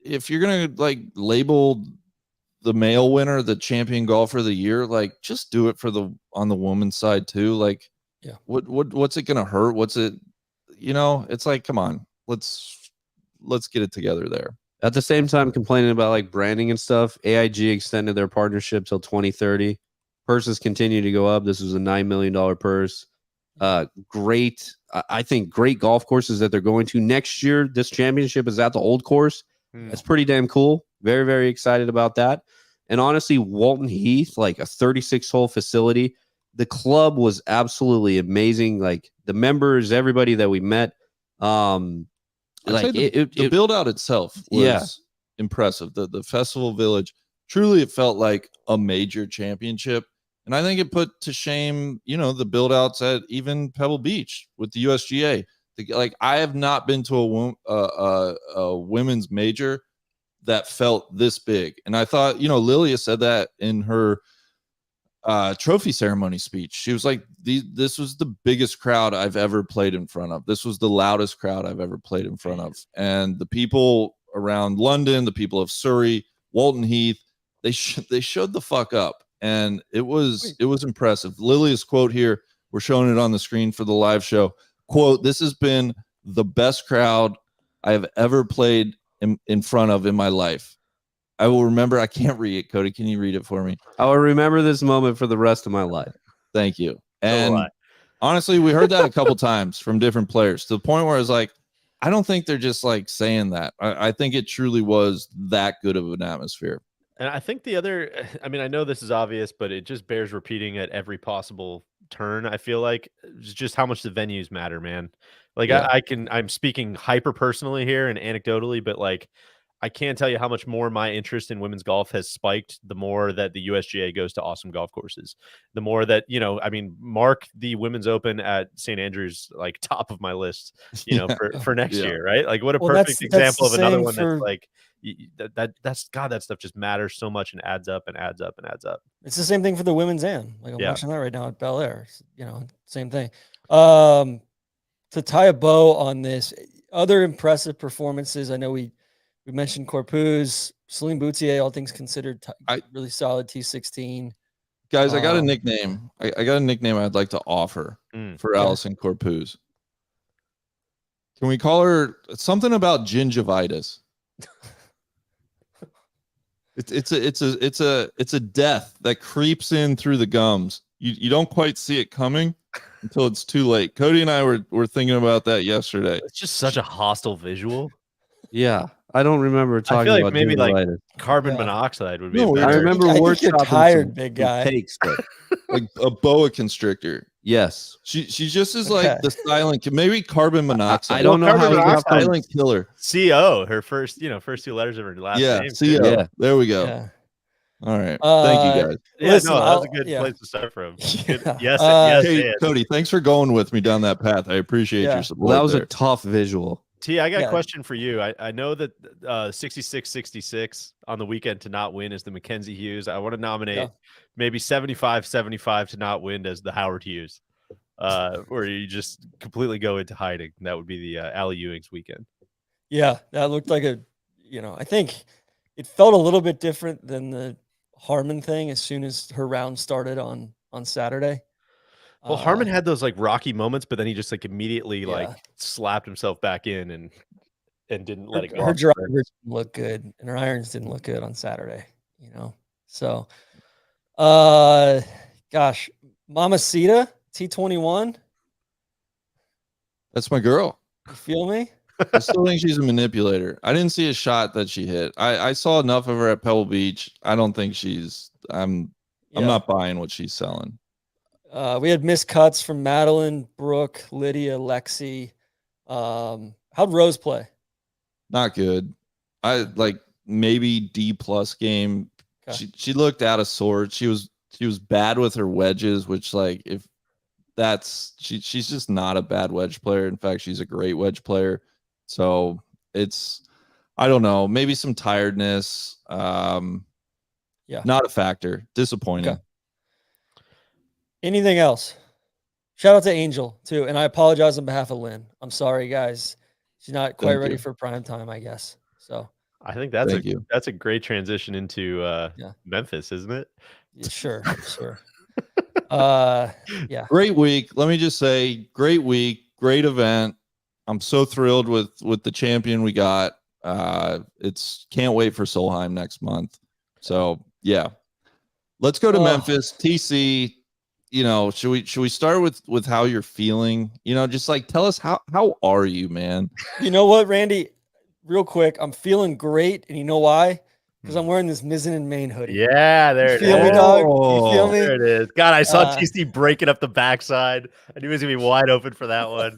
if you're going to like label the male winner the champion golfer of the year, like just do it on the woman's side too. Like, yeah, what's it going to hurt? It's like, come on, let's get it together there. At the same time, complaining about like branding and stuff, AIG extended their partnership till 2030. Purses continue to go up. This was a $9 million purse. Great. I think great golf courses that they're going to next year. This championship is at the old course. That's pretty damn cool. Very, very excited about that. And honestly, Walton Heath, like a 36-hole facility. The club was absolutely amazing. Like the members, everybody that we met. The build out itself was impressive. The festival village, truly it felt like a major championship. And I think it put to shame, the build outs at even Pebble Beach with the USGA. I have not been to a women's major that felt this big. And I thought, Lilia said that in her trophy ceremony speech. She was like, this was the biggest crowd I've ever played in front of. This was the loudest crowd I've ever played in front of. And the people around London, the people of Surrey, Walton Heath, they showed the fuck up. And it was impressive. Lilia's quote here, we're showing it on the screen for the live show. Quote, "This has been the best crowd I have ever played in front of in my life. I will remember." I can't read it, Cody. Can you read it for me? I will remember this moment for the rest of my life. Thank you. And honestly, we heard that a couple times from different players to the point where I was like, I don't think they're just like saying that. I think it truly was that good of an atmosphere. And I think the other, I mean, I know this is obvious, but it just bears repeating at every possible turn. I feel like it's just how much the venues matter, man. Like Yeah. I'm speaking hyper personally here and anecdotally, but like, I can't tell you how much more my interest in women's golf has spiked the more that the USGA goes to awesome golf courses. The more that, mark the Women's Open at St. Andrews, like top of my list, for next year, right? Like what a perfect example of another one that's like, that stuff just matters so much and adds up and adds up and adds up. It's the same thing for the women's end. Like I'm watching that right now at Bel Air. Same thing. To tie a bow on this, other impressive performances. I know we mentioned Corpuz, Celine Boutier, all things considered, really solid T16. Guys, I got a nickname. I got a nickname I'd like to offer for Allison Corpuz. Can we call her something about gingivitis? It's a death that creeps in through the gums. You don't quite see it coming until it's too late. Cody and I were thinking about that yesterday. It's just such a hostile visual. Yeah, I don't remember talking about maybe like carbon monoxide would be. No, I remember I we're think you're tired, big guy. Takes, but like a boa constrictor. Yes, she just is like the silent. Maybe carbon monoxide. I don't know how the silent killer. CO, her first two letters of her last name. CO. Yeah, there we go. Yeah. All right, thank you guys. Listen, that was a good place to start from. Yes, hey, Cody, thanks for going with me down that path. I appreciate your support. Well, that was a tough visual. T, I got a question for you. I know that 66-66 on the weekend to not win is the Mackenzie Hughes. I want to nominate maybe 75-75 to not win as the Howard Hughes, where you just completely go into hiding. That would be the Allie Ewing's weekend. Yeah, that looked like I think it felt a little bit different than the Harmon thing as soon as her round started on Saturday. Well, Harmon had those like rocky moments, but then he just like immediately like slapped himself back in and didn't let it go. Her drivers didn't look good and her irons didn't look good on Saturday, So, gosh, Mamacita T21. That's my girl. You feel me? I still think she's a manipulator. I didn't see a shot that she hit. I saw enough of her at Pebble Beach. I don't think she's. I'm not buying what she's selling. We had missed cuts from Madeline, Brooke, Lydia, Lexi. How'd Rose play? Not good. I like maybe D+ game. Okay. She looked out of sorts. She was bad with her wedges, which like if that's she's just not a bad wedge player. In fact, she's a great wedge player. So it's I don't know, maybe some tiredness. Not a factor. Disappointing. Okay. Anything else? Shout out to Angel too, and I apologize on behalf of Lynn. I'm sorry, guys. She's not quite ready for prime time, I guess. So I think that's a great transition into Memphis, isn't it? Yeah, sure. Yeah. Great week. Let me just say, great week, great event. I'm so thrilled with the champion we got. It's can't wait for Solheim next month. So yeah, let's go to Memphis. TC. You know, should we start with how you're feeling? You know, just like tell us how are you, man? You know what, Randy? Real quick, I'm feeling great, and you know why? Because I'm wearing this Mizzen and Main hoodie. Yeah, there it is. You feel me, dog? You feel me? There it is. God, I saw TC breaking up the backside. I knew he was gonna be wide open for that one.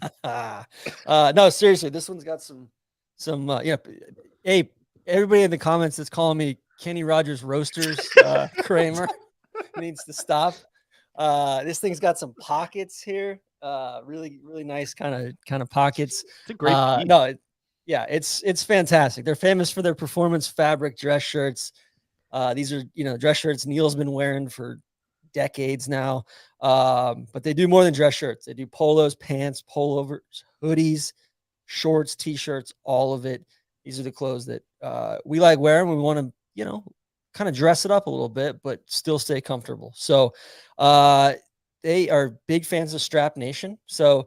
No, seriously, this one's got some. Hey, everybody in the comments that's calling me Kenny Rogers Roasters Kramer needs to stop. This thing's got some pockets here. Really nice kind of pockets. It's a great piece. It's fantastic. They're famous for their performance fabric dress shirts. These are, dress shirts Neil's been wearing for decades now. But they do more than dress shirts. They do polos, pants, pullovers, hoodies, shorts, t-shirts, all of it. These are the clothes that we like wearing. We want to, kind of dress it up a little bit, but still stay comfortable. So they are big fans of Strap Nation. So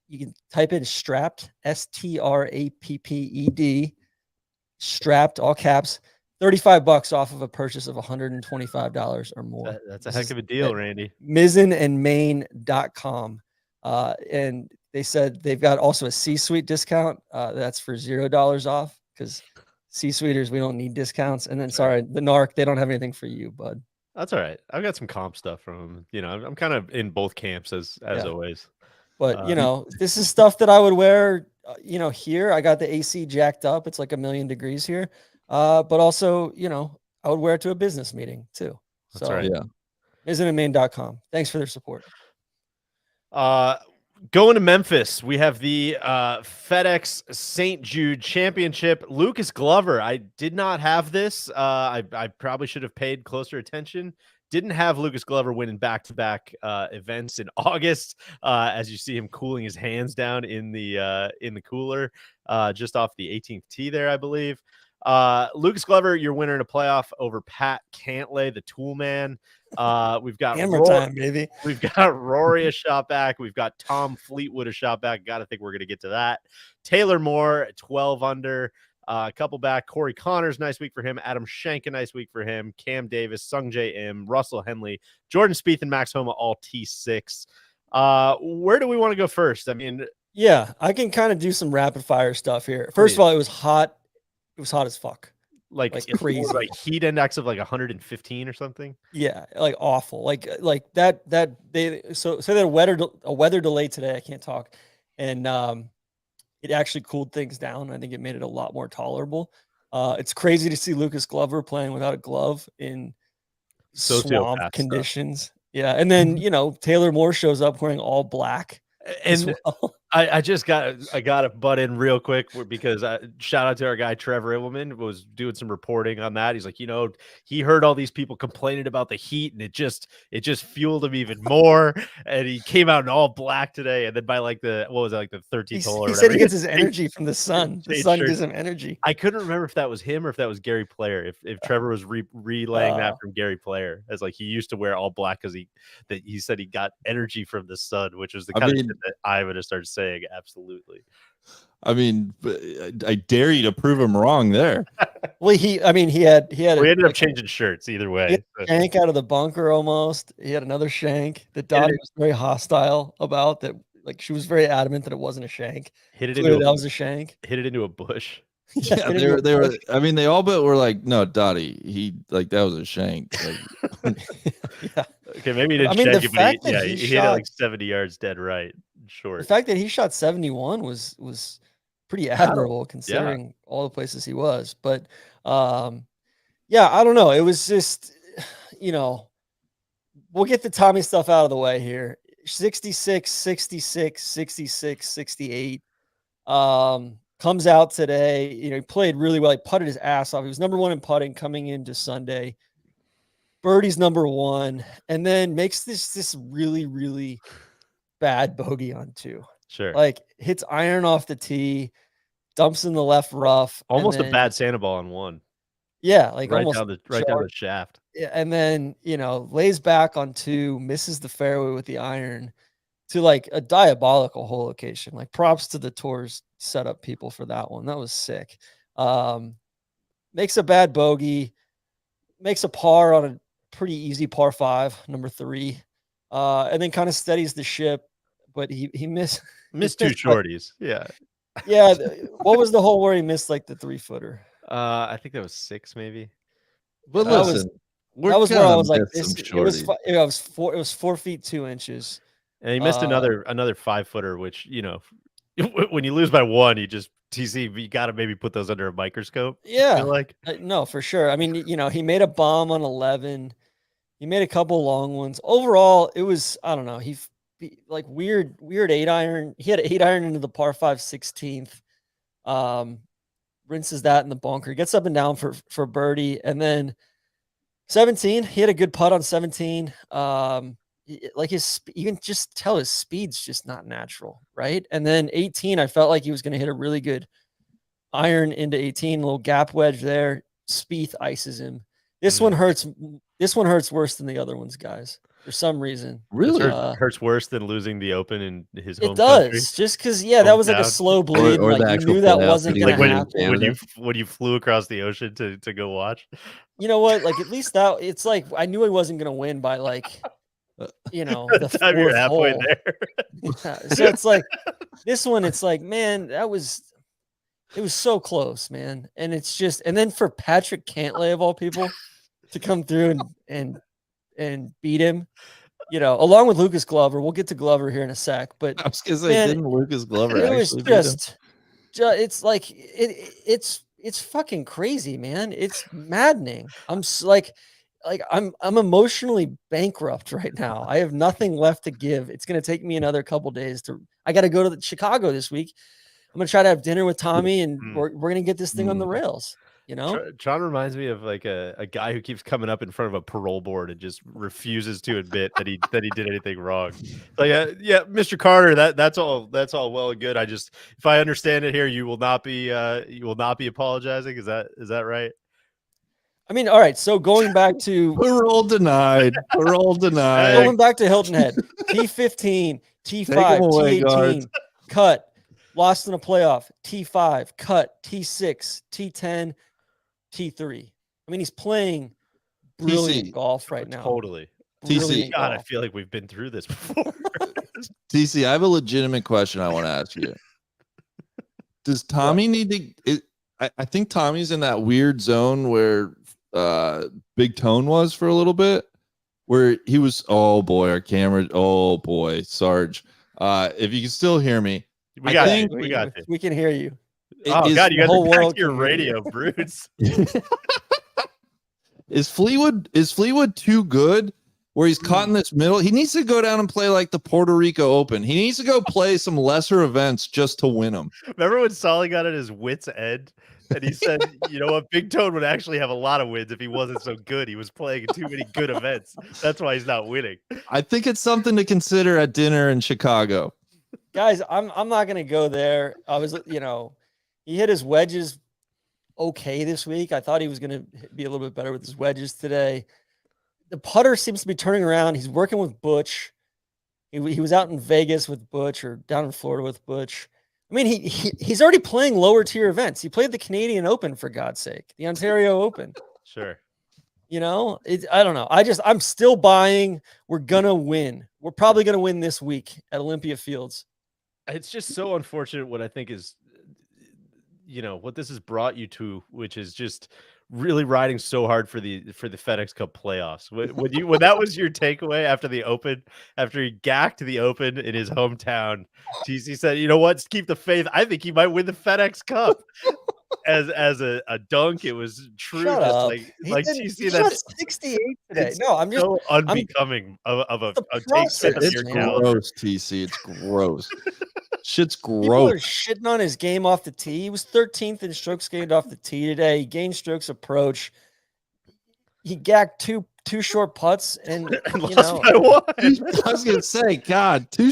you can type in Strapped, STRAPPED, Strapped, all caps, $35 off of a purchase of $125 or more. That's a heck of a deal, Randy. MizzenandMain.com. And they said they've got also a C-Suite discount. That's for $0 off because C-Suiters, we don't need discounts. And then, sorry, the NARC, they don't have anything for you, bud. That's all right. I've got some comp stuff from them. I'm kind of in both camps as always. But, this is stuff that I would wear, here. I got the AC jacked up. It's like 1,000,000 degrees here. But also, I would wear it to a business meeting too. That's right. Yeah. MizzenandMain.com. Thanks for their support. Going to Memphis, we have the FedEx St. Jude Championship. Lucas Glover. I did not have this. I probably should have paid closer attention. Didn't have Lucas Glover winning back-to-back events in August. As you see him cooling his hands down in the cooler, just off the 18th tee there, I believe. Lucas Glover, your winner in a playoff over Pat Cantlay, the tool man. We've got Hammer time, baby. We've got Rory a shot back. We've got Tom Fleetwood a shot back. Gotta think we're gonna get to that. Taylor Moore 12 under, a couple back. Corey Connors, nice week for him. Adam Schenk, a nice week for him. Cam Davis, Sung J M, Russell Henley, Jordan Spieth, and Max Homa all T6. Where do we want to go first? I mean, yeah, I can kind of do some rapid fire stuff here. First of all, it was hot. It was hot as fuck. Like crazy, like heat index of like 115 or something. Yeah, like awful. Like that they so they had a weather delay today. I can't talk, and it actually cooled things down. I think it made it a lot more tolerable. It's crazy to see Lucas Glover playing without a glove in swamp conditions. Yeah, and then Taylor Moore shows up wearing all black. And I got to butt in real quick because shout out to our guy Trevor Ibbleman was doing some reporting on that. He's like, he heard all these people complaining about the heat and it just fueled him even more. And he came out in all black today. And then by like the 13th hole, he said he gets his energy from the sun. The sun gives him energy. I couldn't remember if that was him or if that was Gary Player. If Trevor was relaying that from Gary Player as like he used to wear all black because he said he got energy from the sun, which was the kind of shit that I would have started saying. Absolutely. I mean, I dare you to prove him wrong there. Well, he had. We ended up changing shirts either way. Shank out of the bunker almost. He had another shank that Dottie was very hostile about. That Like she was very adamant that it wasn't a shank. Hit it Clearly into that was a shank. hit it into a bush. Yeah, hit it they into were. a They were. bush. I mean, they all but were like, no, Dottie. He like that was a shank. Like, Yeah. Okay, maybe he didn't I mean, check the it, but fact he, that yeah, he he hit it like shot 70 yards dead right, the short. fact that he shot 71 was pretty Battle. admirable considering all the places he was. But yeah, I don't know. It was just, we'll get the Tommy stuff out of the way here. 66, 66, 66, 68. Comes out today. He played really well. He putted his ass off. He was number 1 in putting coming into Sunday. Birdie's number 1, and then makes this really, really bad bogey on 2. Sure. Like hits iron off the tee, dumps in the left rough. Almost then, a bad Santa ball on 1. Yeah, like Right almost down the shaft. Yeah, and then lays back on 2, misses the fairway with the iron to like a diabolical hole location. Like props to the tour's setup people for that one. That was sick. Makes a bad bogey, makes a par on a pretty easy par 5, number 3, and then kind of steadies the ship. But he missed 2 shorties. Yeah. Yeah. What was the hole where he missed like the 3-footer? I think that was 6 maybe. but That listen, that was where I was like, this. it was 4 feet 2 inches. And he missed another 5-footer, which when you lose by 1, you got to maybe put those under a microscope. Yeah, I feel like no, for sure. I mean, he made a bomb on 11. He made a couple long ones. Overall, it was, I don't know. He like weird 8-iron. He had an 8-iron into the par 5 16th. Rinses that in the bunker. Gets up and down for birdie, and then 17. He had a good putt on 17. Like you can just tell his speed's just not natural, right? And then 18, I felt like he was going to hit a really good iron into 18, little gap wedge there. Spieth ices him. This one hurts. This one hurts worse than the other ones, guys, for some reason. Really? Hurts worse than losing the Open in his home It does, country. just because that was like a Hometown. slow bleed. Or Like the you actual knew that playoffs, wasn't like going to when happen. when you flew across the ocean to go watch. You know what? Like at least that it's like I knew he wasn't going to win by like the Time you're 4th halfway hole. there. Yeah, so it's like this one. It's like, man, it was so close, man. And it's just, and then for Patrick Cantlay of all people to come through and beat him, along with Lucas Glover. We'll get to Glover here in a sec, but I was gonna say, man, didn't Lucas Glover it was actually beat him? just it's like it's fucking crazy, man. It's maddening. I'm emotionally bankrupt right now. I have nothing left to give. It's going to take me another couple days I got to go to Chicago this week. I'm going to try to have dinner with Tommy, and we're going to get this thing on the rails. John reminds me of like a guy who keeps coming up in front of a parole board and just refuses to admit that he did anything wrong. Like, yeah, Mr. Carter, that's all well and good. If I understand it here, you will not be apologizing. Is that right? I mean, all right. So going back to Parole denied. Parole denied. going back to Hilton Head, T15, T5, away, T18, guards. cut, lost in a playoff, T5, cut, T6, T10, T3. I mean, he's playing brilliant golf right now. Totally. TC. God, I feel like we've been through this before. TC, I have a legitimate question I want to ask you. Does Tommy need to? I think Tommy's in that weird zone where Big Tone was for a little bit, where he was. Oh boy, our camera. Oh boy, Sarge. If you can still hear me, We got you. We can hear you. Oh God, you guys whole are back world to your can hear radio, Brutes. Is Fleetwood too good? Where he's caught in this middle, he needs to go down and play like the Puerto Rico Open. He needs to go play some lesser events just to win them. Remember when Solly got at his wits' end and he said, "You know what? Big Tone would actually have a lot of wins if he wasn't so good. He was playing in too many good events. That's why he's not winning." I think it's something to consider at dinner in Chicago. Guys, I'm not gonna go there. I was, he hit his wedges okay this week. I thought he was gonna be a little bit better with his wedges today. The putter seems to be turning around. He's working with Butch. He was out in Vegas with Butch, or down in Florida with Butch. I mean, he's already playing lower tier events. He played the Canadian Open, for God's sake, the Ontario Open. Sure. I don't know. I'm still buying. We're gonna win. We're probably gonna win this week at Olympia Fields. It's just so unfortunate what I think is, what this has brought you to, which is just really riding so hard for the FedEx Cup playoffs. When that was your takeaway after the Open, after he gacked the Open in his hometown, TC said, "You know what? Just keep the faith. I think he might win the FedEx Cup." As a dunk, it was true. Shut just up. like He TC. shot That's 68 today. it's No, I'm just so unbecoming of a the take process. of It's your caliber. gross, TC. It's gross. Shit's people are gross. shitting on his game off the tee. He was 13th in strokes gained off the tee today. He gained strokes approach. He gacked two short putts and Lost by one. I was gonna say, God, two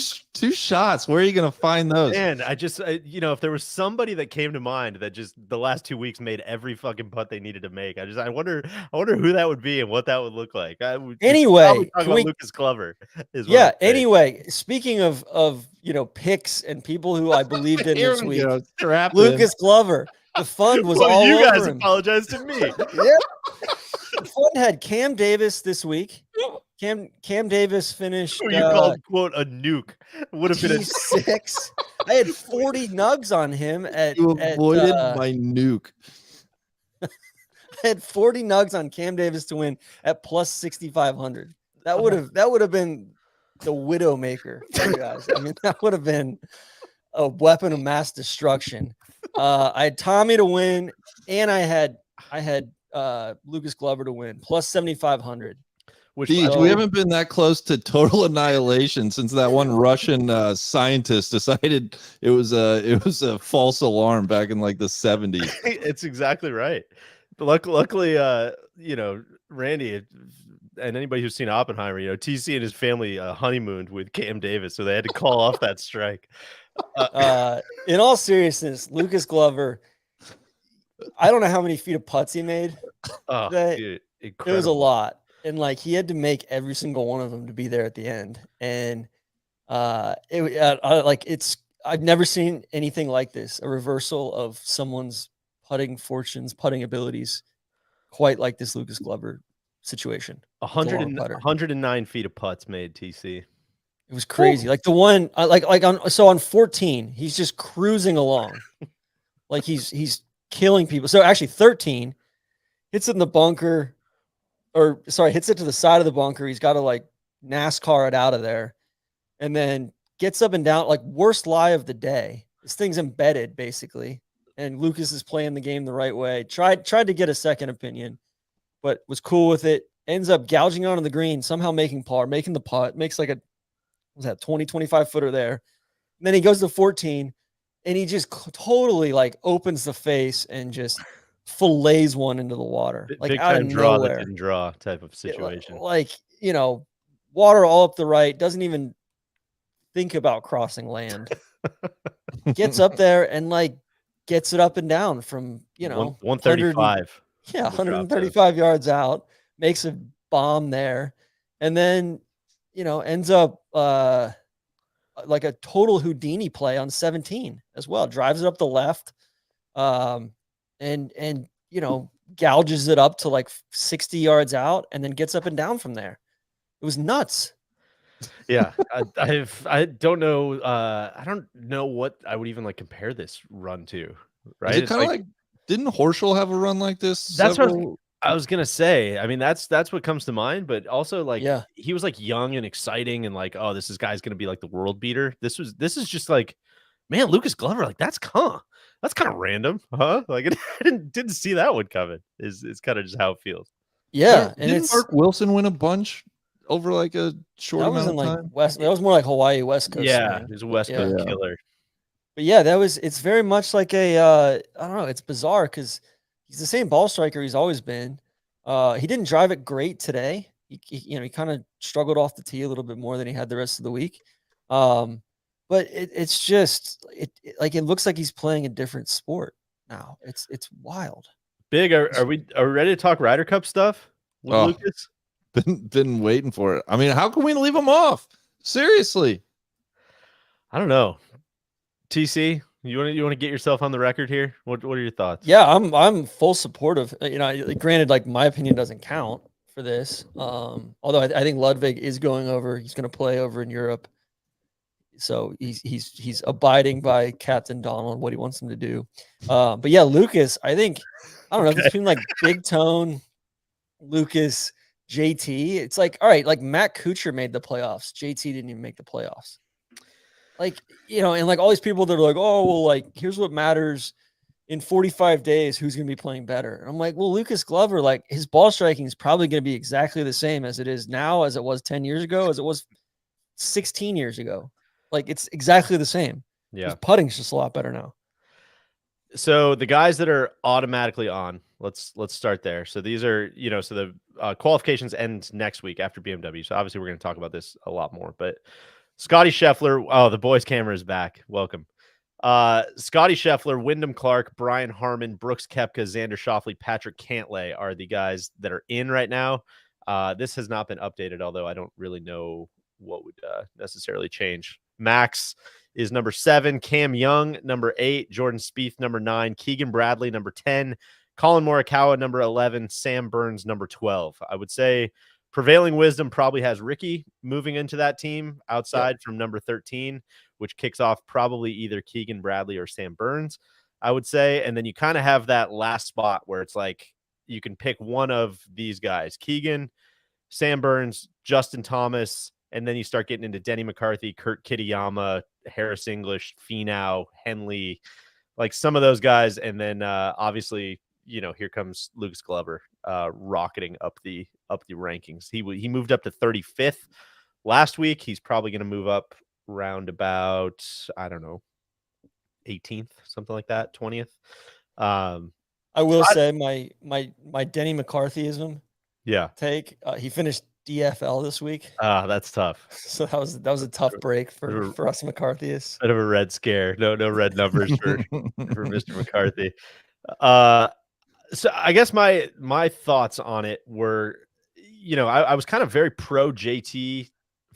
shots. Where are you gonna find those? Man, if there was somebody that came to mind that just the last 2 weeks made every fucking putt they needed to make, I wonder who that would be and what that would look like. Anyway, talk about Lucas Glover. Anyway, speaking of picks and people who I believed in Here this we week, go. Strapped Lucas Glover. The fund was Well, all you guys over him. apologize to me. Yeah. The fund had Cam Davis this week. Cam Davis finished. Who you called quote a nuke would have been a G6. I had 40 nugs on him at. You avoided my nuke. I had 40 nugs on Cam Davis to win at plus 6,500. That would have been the widow maker for you guys. I mean, that would have been a weapon of mass destruction. I had Tommy to win, and I had Lucas Glover to win plus 7,500. We haven't been that close to total annihilation since that one Russian scientist decided it was a false alarm back in like the 70s. It's exactly right. But luckily, Randy and anybody who's seen Oppenheimer, TC and his family honeymooned with Cam Davis, so they had to call off that strike. In all seriousness, Lucas Glover, I don't know how many feet of putts he made. Oh, dude, it was a lot. And like he had to make every single one of them to be there at the end. And I've never seen anything like this, a reversal of someone's putting fortunes, putting abilities quite like this Lucas Glover situation. 109 feet of putts made, TC. It was crazy. Like the one, on 14, he's just cruising along, like he's killing people. So actually, 13 hits it in the bunker, hits it to the side of the bunker. He's got to like NASCAR it out of there, and then gets up and down. Like worst lie of the day. This thing's embedded basically, and Lucas is playing the game the right way. Tried to get a second opinion, but was cool with it. Ends up gouging onto the green, somehow making par, making the putt, makes like a 20, 25 footer there. And then he goes to 14 and he just totally like opens the face and just fillets one into the water. Like big out time of draw nowhere. that didn't draw type of situation. Water all up the right, doesn't even think about crossing land. Gets up there and like gets it up and down from, 135. 135 yards out, makes a bomb there. And then ends up like a total Houdini play on 17 as well. Drives it up the left, and gouges it up to like 60 yards out, and then gets up and down from there. It was nuts. Yeah, I don't know. I don't know what I would even like compare this run to. Right? Is it kind of like didn't Horschel have a run like this? That's what I was gonna say. I mean, that's what comes to mind, but also like he was like young and exciting and like, oh, this guy's gonna be like the world beater. This is just like, man, Lucas Glover, like that's kind of random, huh? Like I didn't see that one coming. Is kind of just how it feels. Yeah, and didn't Mark Wilson win a bunch over like a short amount of time? That was more like Hawaii West Coast. Yeah, thing. he was a West Coast killer. But yeah, it's very much like I don't know, it's bizarre because he's the same ball striker he's always been. He didn't drive it great today. He kind of struggled off the tee a little bit more than he had the rest of the week. But it's just it looks like he's playing a different sport now. It's wild. Big, are we ready to talk Ryder Cup stuff with Lucas? Been waiting for it. I mean, how can we leave him off? Seriously. I don't know. TC, you want to get yourself on the record here? What are your thoughts? Yeah, I'm full support of, granted, like my opinion doesn't count for this. Although I think Ludwig is going over. He's going to play over in Europe. So he's abiding by Captain Donald, what he wants him to do. But yeah, Lucas, I don't know if it's between like Big Tone, Lucas, JT. It's like, all right, like Matt Kuchar made the playoffs. JT didn't even make the playoffs. Like, and like all these people that are like, oh, well, like, here's what matters in 45 days, who's going to be playing better. And I'm like, well, Lucas Glover, like his ball striking is probably going to be exactly the same as it is now, as it was 10 years ago, as it was 16 years ago. Like it's exactly the same. Yeah. His putting's just a lot better now. So the guys that are automatically on, let's start there. So these are, so the qualifications end next week after BMW. So obviously we're going to talk about this a lot more, but Scotty Scheffler. Oh, the boys' camera is back. Welcome. Scotty Scheffler, Wyndham Clark, Brian Harmon, Brooks Koepka, Xander Schauffele, Patrick Cantlay are the guys that are in right now. This has not been updated, although I don't really know what would necessarily change. Max is number 7, Cam Young, number 8, Jordan Spieth, number 9, Keegan Bradley, number 10, Colin Morikawa, number 11, Sam Burns, number 12. I would say prevailing wisdom probably has Ricky moving into that team outside from number 13, which kicks off probably either Keegan Bradley or Sam Burns, I would say. And then you kind of have that last spot where it's like you can pick one of these guys, Keegan, Sam Burns, Justin Thomas, and then you start getting into Denny McCarthy, Kurt Kitayama, Harris English, Finau, Henley, like some of those guys. And then obviously, here comes Lucas Glover rocketing up the rankings. He moved up to 35th last week. He's probably going to move up round about, I don't know, 18th, something like that, 20th. I will say my Denny McCarthyism take. He finished DFL this week. That's tough. So that was a tough break for us McCarthyists. Bit of a red scare. No red numbers for Mr. McCarthy. So I guess my thoughts on it were, I was kind of very pro JT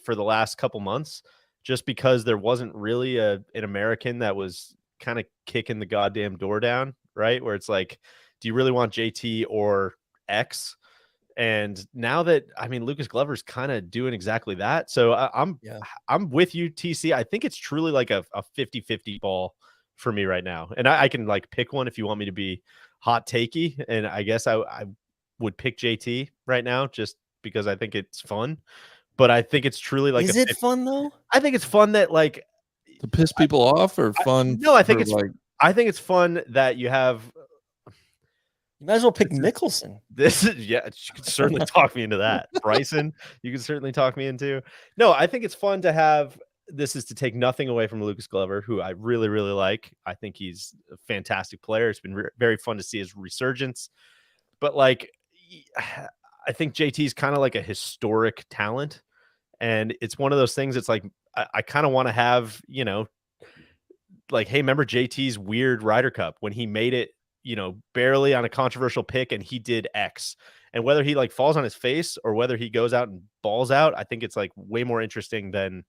for the last couple months, just because there wasn't really an American that was kind of kicking the goddamn door down, right? Where it's like, do you really want JT or X? And now that, Lucas Glover's kind of doing exactly that. So I'm with you, TC. I think it's truly like a 50-50 ball for me right now. And I can like pick one if you want me to be hot takey. And I guess I would pick JT right now just because I think it's fun. But I think it's truly like, is it fun though? I think it's fun that like to piss people off or fun. No, I think it's fun that you have. You might as well pick Mickelson. You could certainly talk me into that. Bryson, you can certainly talk me into. No, I think it's fun to have. This is to take nothing away from Lucas Glover, who I really, really like. I think he's a fantastic player. It's been very fun to see his resurgence. But like, I think JT is kind of like a historic talent. And it's one of those things. It's like, I kind of want to have, like, hey, remember JT's weird Ryder Cup when he made it, barely on a controversial pick and he did X, and whether he like falls on his face or whether he goes out and balls out, I think it's like way more interesting than,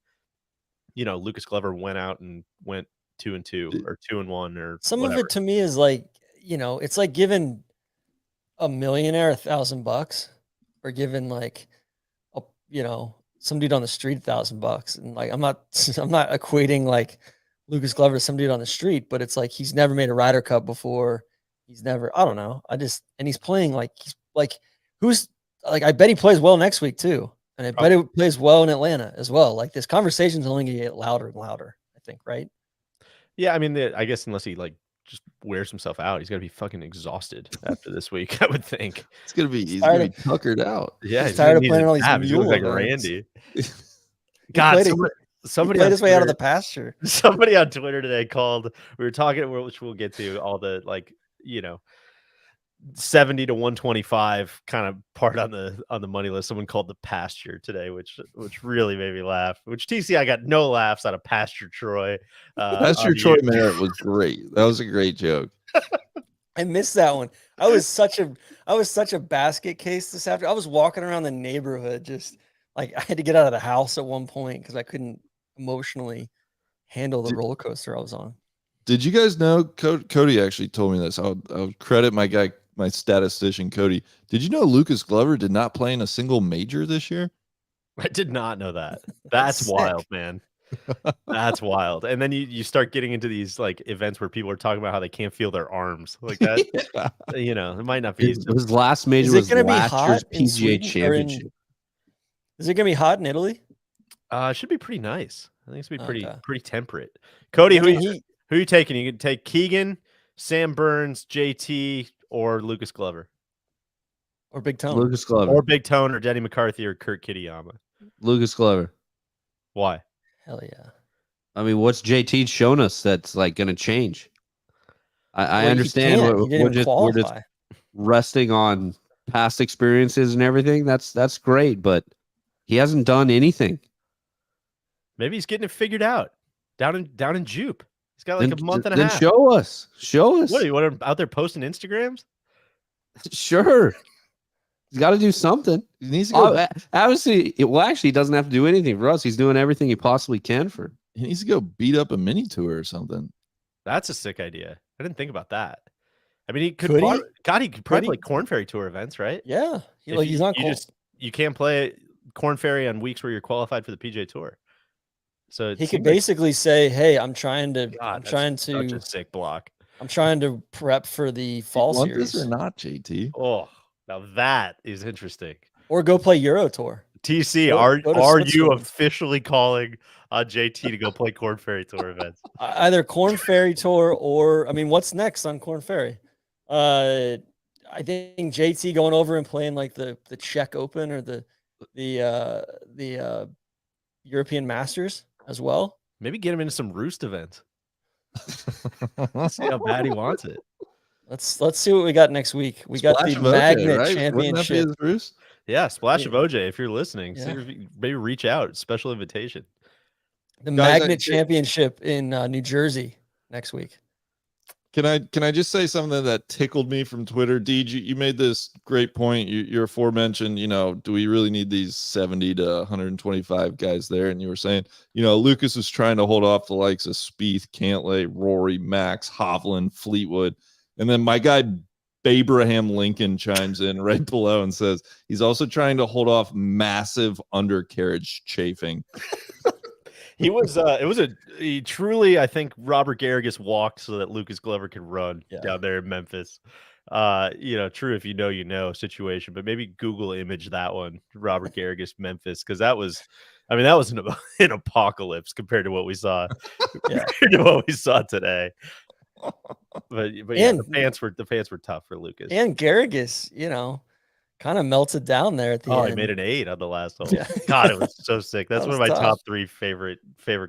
Lucas Glover went out and went 2-2 or 2-1 or some whatever. of it to me is like, it's like giving a millionaire $1,000 or giving like, some dude on the street $1,000. And like, I'm not equating like Lucas Glover to some dude on the street, but it's like, he's never made a Ryder Cup before. He's never, I don't know. And he's playing like, I bet he plays well next week too. And I bet he plays well in Atlanta as well. Like this conversation is only going to get louder and louder, I think. Right. Yeah. I guess unless he like just wears himself out, he's got to be fucking exhausted after this week. I would think he's going to be tuckered out. Yeah. He's tired of playing all these mules. He looks like Randy. God, somebody played his way out of the pasture. Somebody on Twitter today called, we were talking, which we'll get to, all the like, 70 to 125 kind of part on the money list. Someone called the pasture today, which really made me laugh. Which TC, I got no laughs out of Pasture Troy. Pasture Troy Merritt was great. That was a great joke. I missed that one. I was such a basket case this afternoon. I was walking around the neighborhood, just like I had to get out of the house at one point because I couldn't emotionally handle the roller coaster I was on. Did you guys know? Cody actually told me this. I'll credit my guy, my statistician, Cody. Did you know Lucas Glover did not play in a single major this year? I did not know that. That's wild, man. That's wild. And then you start getting into these like events where people are talking about how they can't feel their arms like that. Yeah. You know, it might not be. His last major Is it was gonna be last year's hot in PGA Sweden or in- Championship. Is it gonna be hot in Italy? It should be pretty nice. I think it's gonna be Okay. pretty temperate. Cody, I mean, who are you taking? You can take Keegan, Sam Burns, JT, or Lucas Glover, or Big Tone. Lucas Glover. or Big Tone, or Denny McCarthy, or Kurt Kitayama. Lucas Glover. Why? Hell yeah. I mean, what's JT shown us that's like going to change? I Well, he understand can't. He didn't we're even just qualify. resting on past experiences and everything. That's great, but he hasn't done anything. Maybe he's getting it figured out down in Jupe. He's got like a month and a then half. show us. What are you out there posting Instagrams? Sure. He's got to do something. He needs to go. Obviously, he doesn't have to do anything for us. He's doing everything he possibly can for. He needs to go beat up a mini tour or something. That's a sick idea. I didn't think about that. I mean, he could. Could he? He could probably Could play he? Corn Ferry Tour events, right? Yeah. If He's not cool. You can't play Corn Ferry on weeks where you're qualified for the PGA Tour. So He could basically say, "Hey, I'm trying to such a sick block. I'm trying to prep for the fall Want series, this or not, JT? Oh, now that is interesting. or go play Euro Tour." TC, Go are to you Switzerland. officially calling on JT to go play Corn Ferry Tour events? Either Corn Ferry Tour or, I mean, what's next on Corn Ferry? I think JT going over and playing like the Czech Open or the European Masters as well. Maybe get him into some Roost events. See how bad he wants it. Let's see what we got next week. We got Splash the of OJ, Magnet right? Wouldn't that be Championship. his Bruce? Yeah, Splash Yeah. of OJ. If you're listening, Yeah. maybe reach out. Special invitation. The Guys, Magnet Championship in New Jersey next week. Can I just say something that tickled me from Twitter? Deej, you made this great point. Your aforementioned, do we really need these 70 to 125 guys there? And you were saying, Lucas was trying to hold off the likes of Spieth, Cantlay, Rory, Max, Hovland, Fleetwood. And then my guy, Abraham Lincoln, chimes in right below and says he's also trying to hold off massive undercarriage chafing. He was he truly, I think Robert Garrigus walked so that Lucas Glover could run down there in Memphis. True, if you know situation, but maybe Google image that one, Robert Garrigus Memphis, because that was an apocalypse compared to what we saw today. But yeah, the fans were tough for Lucas. And Garrigus, kind of melted down there at the end. He made an 8 on the last hole. Yeah. God, it was so sick. That's That one of was my tough. top 3 favorite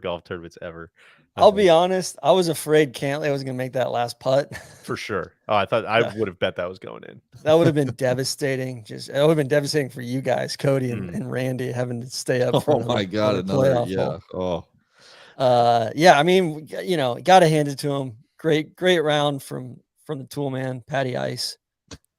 golf tournaments ever. I'll be honest, I was afraid Cantlay was going to make that last putt. For sure. Oh, I thought I would have bet that was going in. That would have been devastating. It would have been devastating for you guys, Cody and Randy, having to stay up. For Oh my God, another hole. I mean, got to hand it to him. Great round from the tool man, Patty Ice.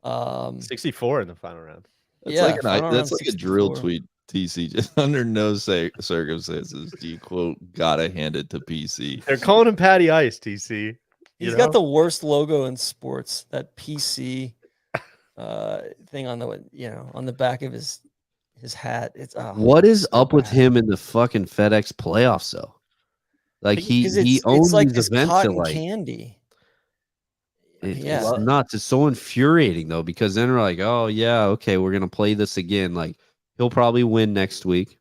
64 in the final round. That's like a drill tweet, TC. Just under no circumstances do you quote "gotta hand it to PC." They're calling him Patty Ice, TC. He's got the worst logo in sports. That PC thing on the back of his hat. It's what is so up with bad. him in the fucking FedEx playoffs though? Like he owns like these this events cotton that, like, candy. It's nuts. It's so infuriating though, because then we're like, oh yeah, okay, we're gonna play this again. Like he'll probably win next week,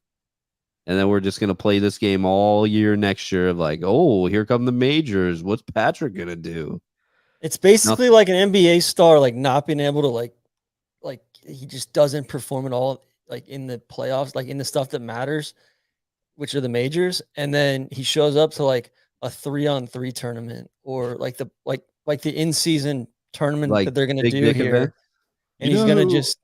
and then we're just gonna play this game all year next year. Of like, oh, here come the majors. What's Patrick gonna do? It's basically like an NBA star, like not being able to like he just doesn't perform at all, like in the playoffs, like in the stuff that matters, which are the majors, and then he shows up to like a 3-on-3 tournament or like the in-season tournament that they're going to do here. Event. And he's going to just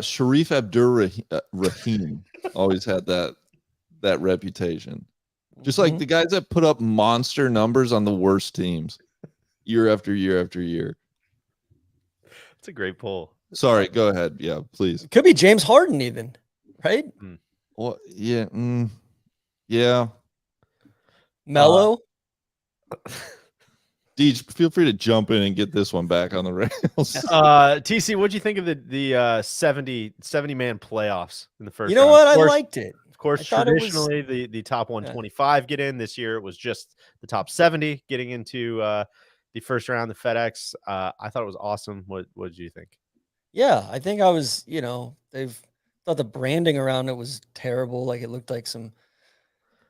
Sharif Abdur-Rahim always had that reputation. Just like the guys that put up monster numbers on the worst teams year after year after year. It's a great poll. Sorry, go ahead. Yeah, please. It could be James Harden even, right? Well, yeah. Yeah. Mello. Deej, feel free to jump in and get this one back on the rails. TC, what'd you think of the 70 man playoffs in the first round? You know what? I liked it. Of course, thought it was- traditionally the top 125 get in. This year it was just the top 70 getting into the first round of FedEx. I thought it was awesome. What did you think? Yeah, I think I was, they've thought the branding around it was terrible. Like it looked like some,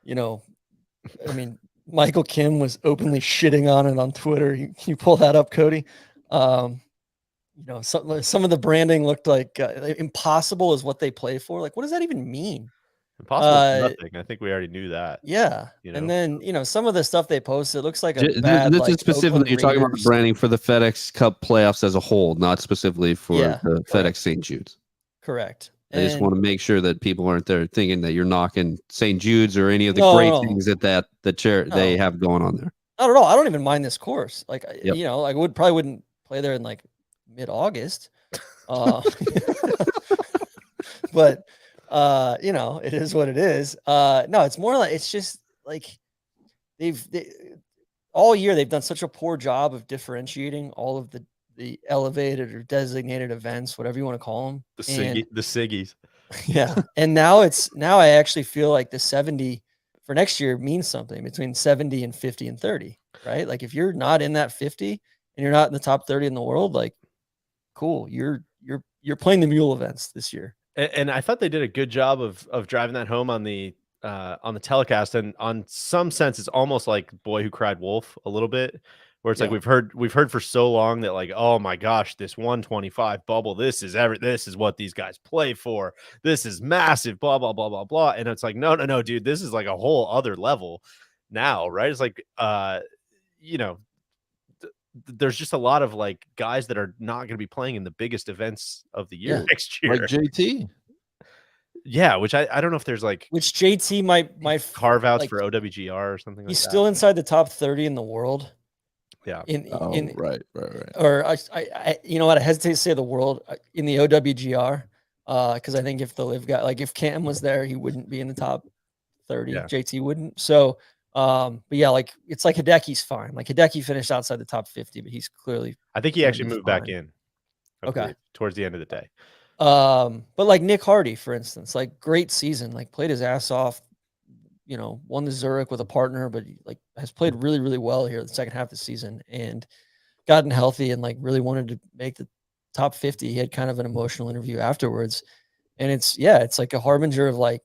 I mean, Michael Kim was openly shitting on it on Twitter. You pull that up, Cody. Some of the branding looked like impossible is what they play for. Like, what does that even mean? Impossible is nothing. I think we already knew that. Yeah. You know? And then, some of the stuff they posted looks like a This bad, is like, specifically, Oakland you're talking about the Raiders. branding for the FedEx Cup playoffs as a whole, not specifically for Yeah, the correct. FedEx St. Jude's. Correct. I just want to make sure that people aren't there thinking that you're knocking St. Jude's or any of the No, great no. things that they have going on there. Not at all. I don't even mind this course. Like, Yep. I probably wouldn't play there in like mid-August. But it is what it is. No, it's more like, it's just like all year they've done such a poor job of differentiating all of the elevated or designated events, whatever you want to call them. The Siggies. Yeah. And now I actually feel like the 70 for next year means something between 70 and 50 and 30, right? Like if you're not in that 50 and you're not in the top 30 in the world, like cool, you're playing the mule events this year. And I thought they did a good job of driving that home on the telecast. And on some sense, it's almost like Boy Who Cried Wolf a little bit, where it's like we've heard for so long that like, oh my gosh, this 125 bubble, this is what these guys play for. This is massive, blah blah blah blah blah. And it's like, no, dude, this is like a whole other level now, right? It's like, there's just a lot of like guys that are not going to be playing in the biggest events of the year next year. Like JT. Yeah, which I don't know if there's like which JT might carve outs like, for OWGR or something like that. He's still inside the top 30 in the world. Yeah. Right. Or I you know what? I hesitate to say the world in the OWGR because I think if the LIV guy, like if Cam was there, he wouldn't be in the top 30. Yeah. JT wouldn't. So, but yeah, like it's like Hideki's fine. Like Hideki finished outside the top 50, but he's clearly. I think he actually moved back in. Okay. Towards the end of the day. But like Nick Hardy, for instance, like great season, like played his ass off. Won the Zurich with a partner, but like has played really, really well here the second half of the season and gotten healthy and like really wanted to make the top 50. He had kind of an emotional interview afterwards. And it's like a harbinger of like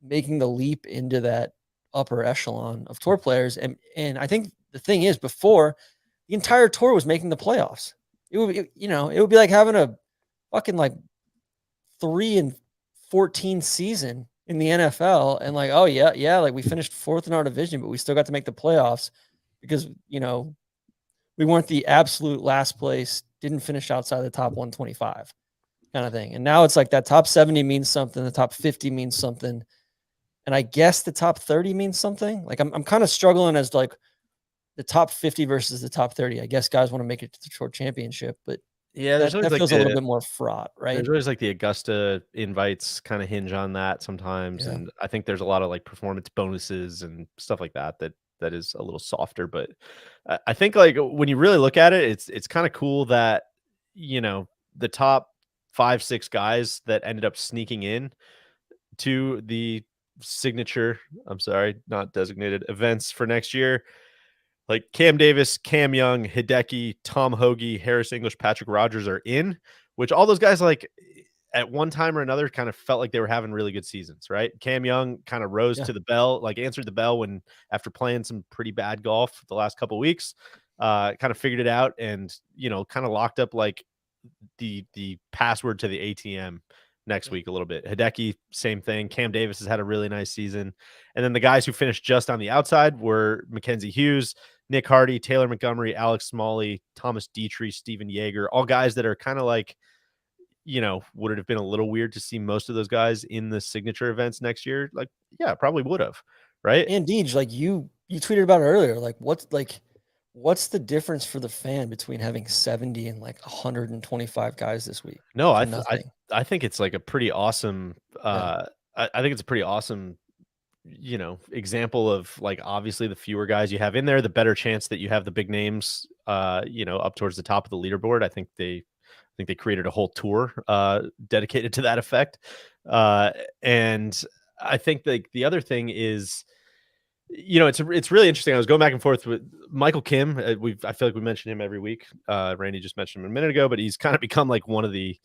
making the leap into that upper echelon of tour players. And I think the thing is before the entire tour was making the playoffs, it would be like having a fucking like 3-14 season in the NFL and like, oh yeah, like we finished fourth in our division, but we still got to make the playoffs because, we weren't the absolute last place, didn't finish outside the top 125 kind of thing. And now it's like that top 70 means something. The top 50 means something. And I guess the top 30 means something. Like I'm kind of struggling as like the top 50 versus the top 30. I guess guys want to make it to the Tour Championship, but yeah, that feels a little bit more fraught, right? There's always like the Augusta invites kind of hinge on that sometimes. Yeah. And I think there's a lot of like performance bonuses and stuff like that is a little softer. But I think like when you really look at it, it's kind of cool that, the top 5-6 guys that ended up sneaking in to the not designated events for next year, like Cam Davis, Cam Young, Hideki, Tom Hoagie, Harris English, Patrick Rogers are in, which all those guys like at one time or another kind of felt like they were having really good seasons, right? Cam Young kind of rose to the bell, like answered the bell when after playing some pretty bad golf the last couple of weeks, kind of figured it out and, kind of locked up like the password to the ATM next week a little bit. Hideki, same thing. Cam Davis has had a really nice season. And then the guys who finished just on the outside were Mackenzie Hughes, Nick Hardy, Taylor Montgomery, Alex Smalley, Thomas Dietrich, Steven Yeager, all guys that are kind of like, would it have been a little weird to see most of those guys in the signature events next year? Like, yeah, probably would have. Right. And Deej, like you tweeted about it earlier. Like what's the difference for the fan between having 70 and like 125 guys this week? No, I think it's like a pretty awesome, I think it's a pretty awesome, example of like, obviously the fewer guys you have in there, the better chance that you have the big names, up towards the top of the leaderboard. I think they created a whole tour dedicated to that effect. And I think the other thing is, it's really interesting. I was going back and forth with Michael Kim. I feel like we mention him every week. Randy just mentioned him a minute ago, but he's kind of become like one of the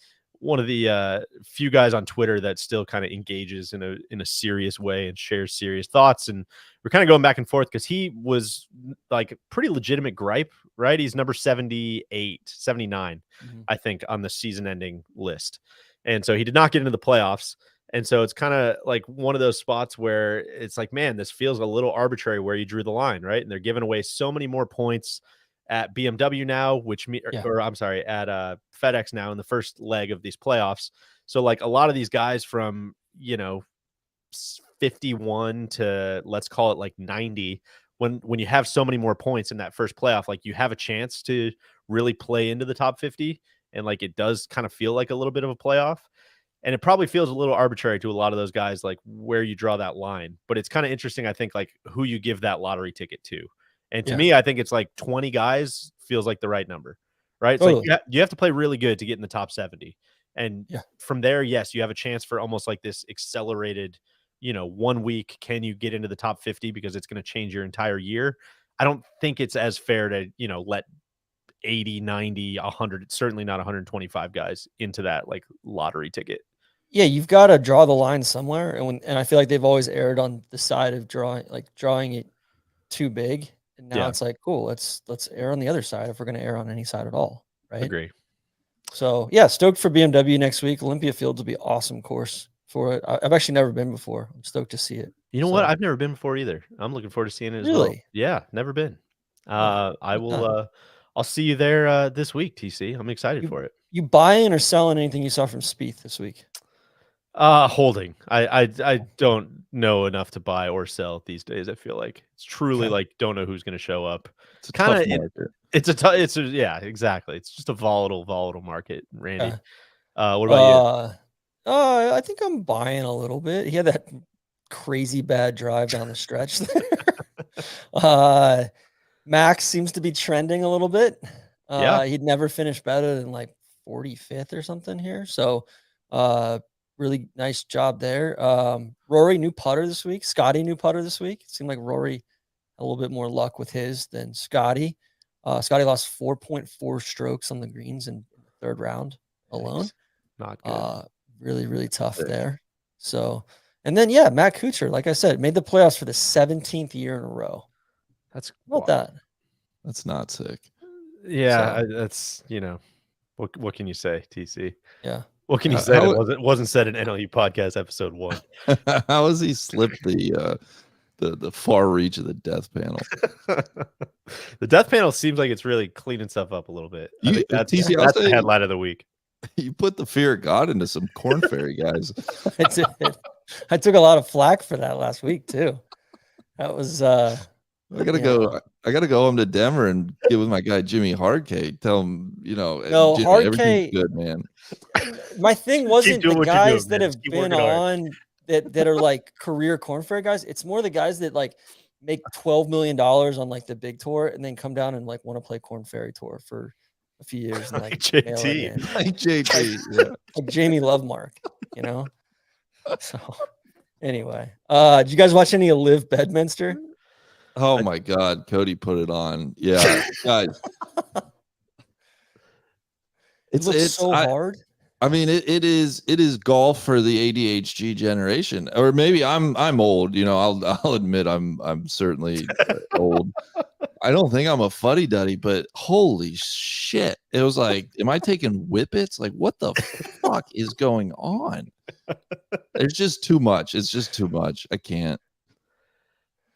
few guys on Twitter that still kind of engages in a serious way and shares serious thoughts. And we're kind of going back and forth because he was like pretty legitimate gripe, right? He's number 78, 79, I think, on the season ending list. And so he did not get into the playoffs. And so it's kind of like one of those spots where it's like, man, this feels a little arbitrary where you drew the line, right? And they're giving away so many more points at BMW now, or I'm sorry, at FedEx now in the first leg of these playoffs. So like a lot of these guys from, 51 to let's call it like 90, when you have so many more points in that first playoff, like you have a chance to really play into the top 50. And like it does kind of feel like a little bit of a playoff. And it probably feels a little arbitrary to a lot of those guys, like where you draw that line. But it's kind of interesting, I think, like who you give that lottery ticket to. And to me, I think it's like 20 guys feels like the right number, right? It's like you have to play really good to get in the top 70. And from there, yes, you have a chance for almost like this accelerated, 1 week. Can you get into the top 50 because it's going to change your entire year? I don't think it's as fair to, let 80, 90, 100, certainly not 125 guys into that like lottery ticket. Yeah, you've got to draw the line somewhere. And I feel like they've always erred on the side of drawing it too big. And now it's like, cool, let's err on the other side if we're going to err on any side at all, right? Agree. So yeah, stoked for BMW next week. Olympia Fields will be awesome course for it. I've actually never been before. I'm stoked to see it. You know what? I've never been before either. I'm looking forward to seeing it as well. Yeah, never been. I will. I'll see you there this week, TC. I'm excited for it. You buying or selling anything you saw from Spieth this week? Holding. I don't know enough to buy or sell these days. I feel like it's truly like don't know who's going to show up. It's kind of yeah, exactly. It's just a volatile market, Randy. What about you? I think I'm buying a little bit. He had that crazy bad drive down the stretch there. Max seems to be trending a little bit. He'd never finished better than like 45th or something here. So, really nice job there. Rory, new putter this week. Scotty, new putter this week. It seemed like Rory had a little bit more luck with his than Scotty. Scotty lost 4.4 strokes on the greens in the third round alone. Not good. Really, really tough there. So, and then, Matt Kuchar, like I said, made the playoffs for the 17th year in a row. That's that. That's not sick. Yeah, so, that's what can you say, TC? Yeah. What can you say? It wasn't said in NLU podcast episode 1. How has he slipped the far reach of the death panel? The death panel seems like it's really cleaning stuff up a little bit. That's the headline of the week. You put the fear of God into some Corn Fairy guys. I took a lot of flack for that last week too. That was I gotta go home to Denver and get with my guy Jimmy Hardcake. Tell him, no, Jimmy, everything's good, man. My thing wasn't the guys that have been on that are like career Corn Fairy guys. It's more the guys that like make $12 million on like the big tour and then come down and like want to play Corn Fairy tour for a few years. And, like JT, like JT, like Jamie Lovemark, So anyway, did you guys watch any of LIV Bedminster? Oh my God, Cody put it on. Yeah, guys. It's so hard. I mean, it is golf for the ADHD generation, or maybe I'm old. I'll admit I'm certainly old. I don't think I'm a fuddy duddy, but holy shit, it was like, am I taking whippets? Like, what the fuck is going on? There's just too much. It's just too much. I can't.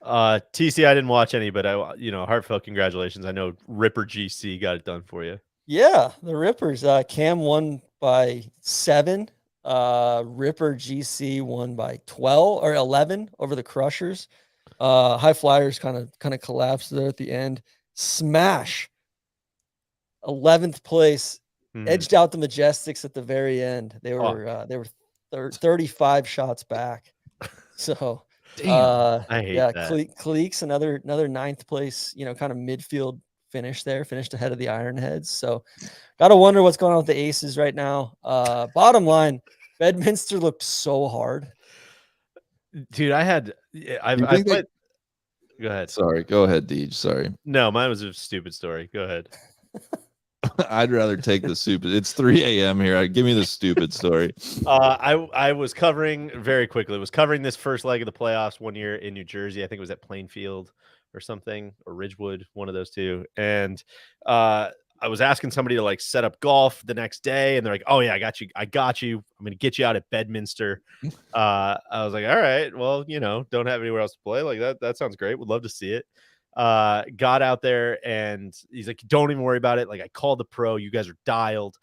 TC, I didn't watch any, but heartfelt congratulations. I know Ripper GC got it done for you. Yeah, the Rippers. Cam won by 7. Ripper GC won by 12 or 11 over the Crushers. High Flyers kind of collapsed there at the end. Smash 11th place, edged out the Majestics at the very end. They were 35 shots back. So damn, I hate that. Cleeks, another 9th place, kind of midfield finish there, finished ahead of the Ironheads. So gotta wonder what's going on with the Aces right now. Bottom line, Bedminster looked so hard. Dude, I've think played. Go ahead. Sorry, go ahead, Deej. Sorry. No, mine was a stupid story. Go ahead. I'd rather take the stupid. It's 3 a.m. here. Give me the stupid story. I was covering very quickly. Was covering this first leg of the playoffs one year in New Jersey. I think it was at Plainfield or something, or Ridgewood, one of those two. And I was asking somebody to like set up golf the next day, and they're like, "Oh yeah, I got you. I'm gonna get you out at Bedminster." I was like, "All right, well, don't have anywhere else to play. Like that sounds great. Would love to see it." Got out there, and he's like, "Don't even worry about it. Like, I called the pro. You guys are dialed.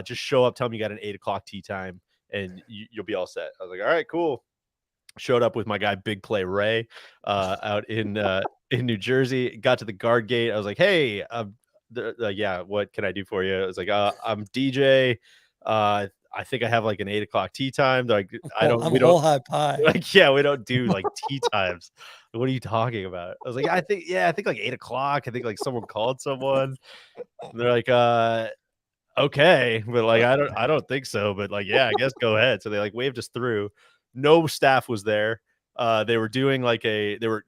Just show up. Tell me you got an 8 o'clock tee time, and you'll be all set." I was like, "All right, cool." Showed up with my guy Big Play Ray out in New Jersey. Got to the guard gate. I was like, "Hey, yeah, what can I do for you?" I was like, "I'm DJ. I think I have like an 8 o'clock tee time. Like, we don't high pie. like, yeah, we don't do like tee times. What are you talking about?" I was like, I think like 8 o'clock. I think like someone called someone. And they're like, okay, but like I don't think so. But like, yeah, I guess go ahead. So they like waved us through. No staff was there. They were doing there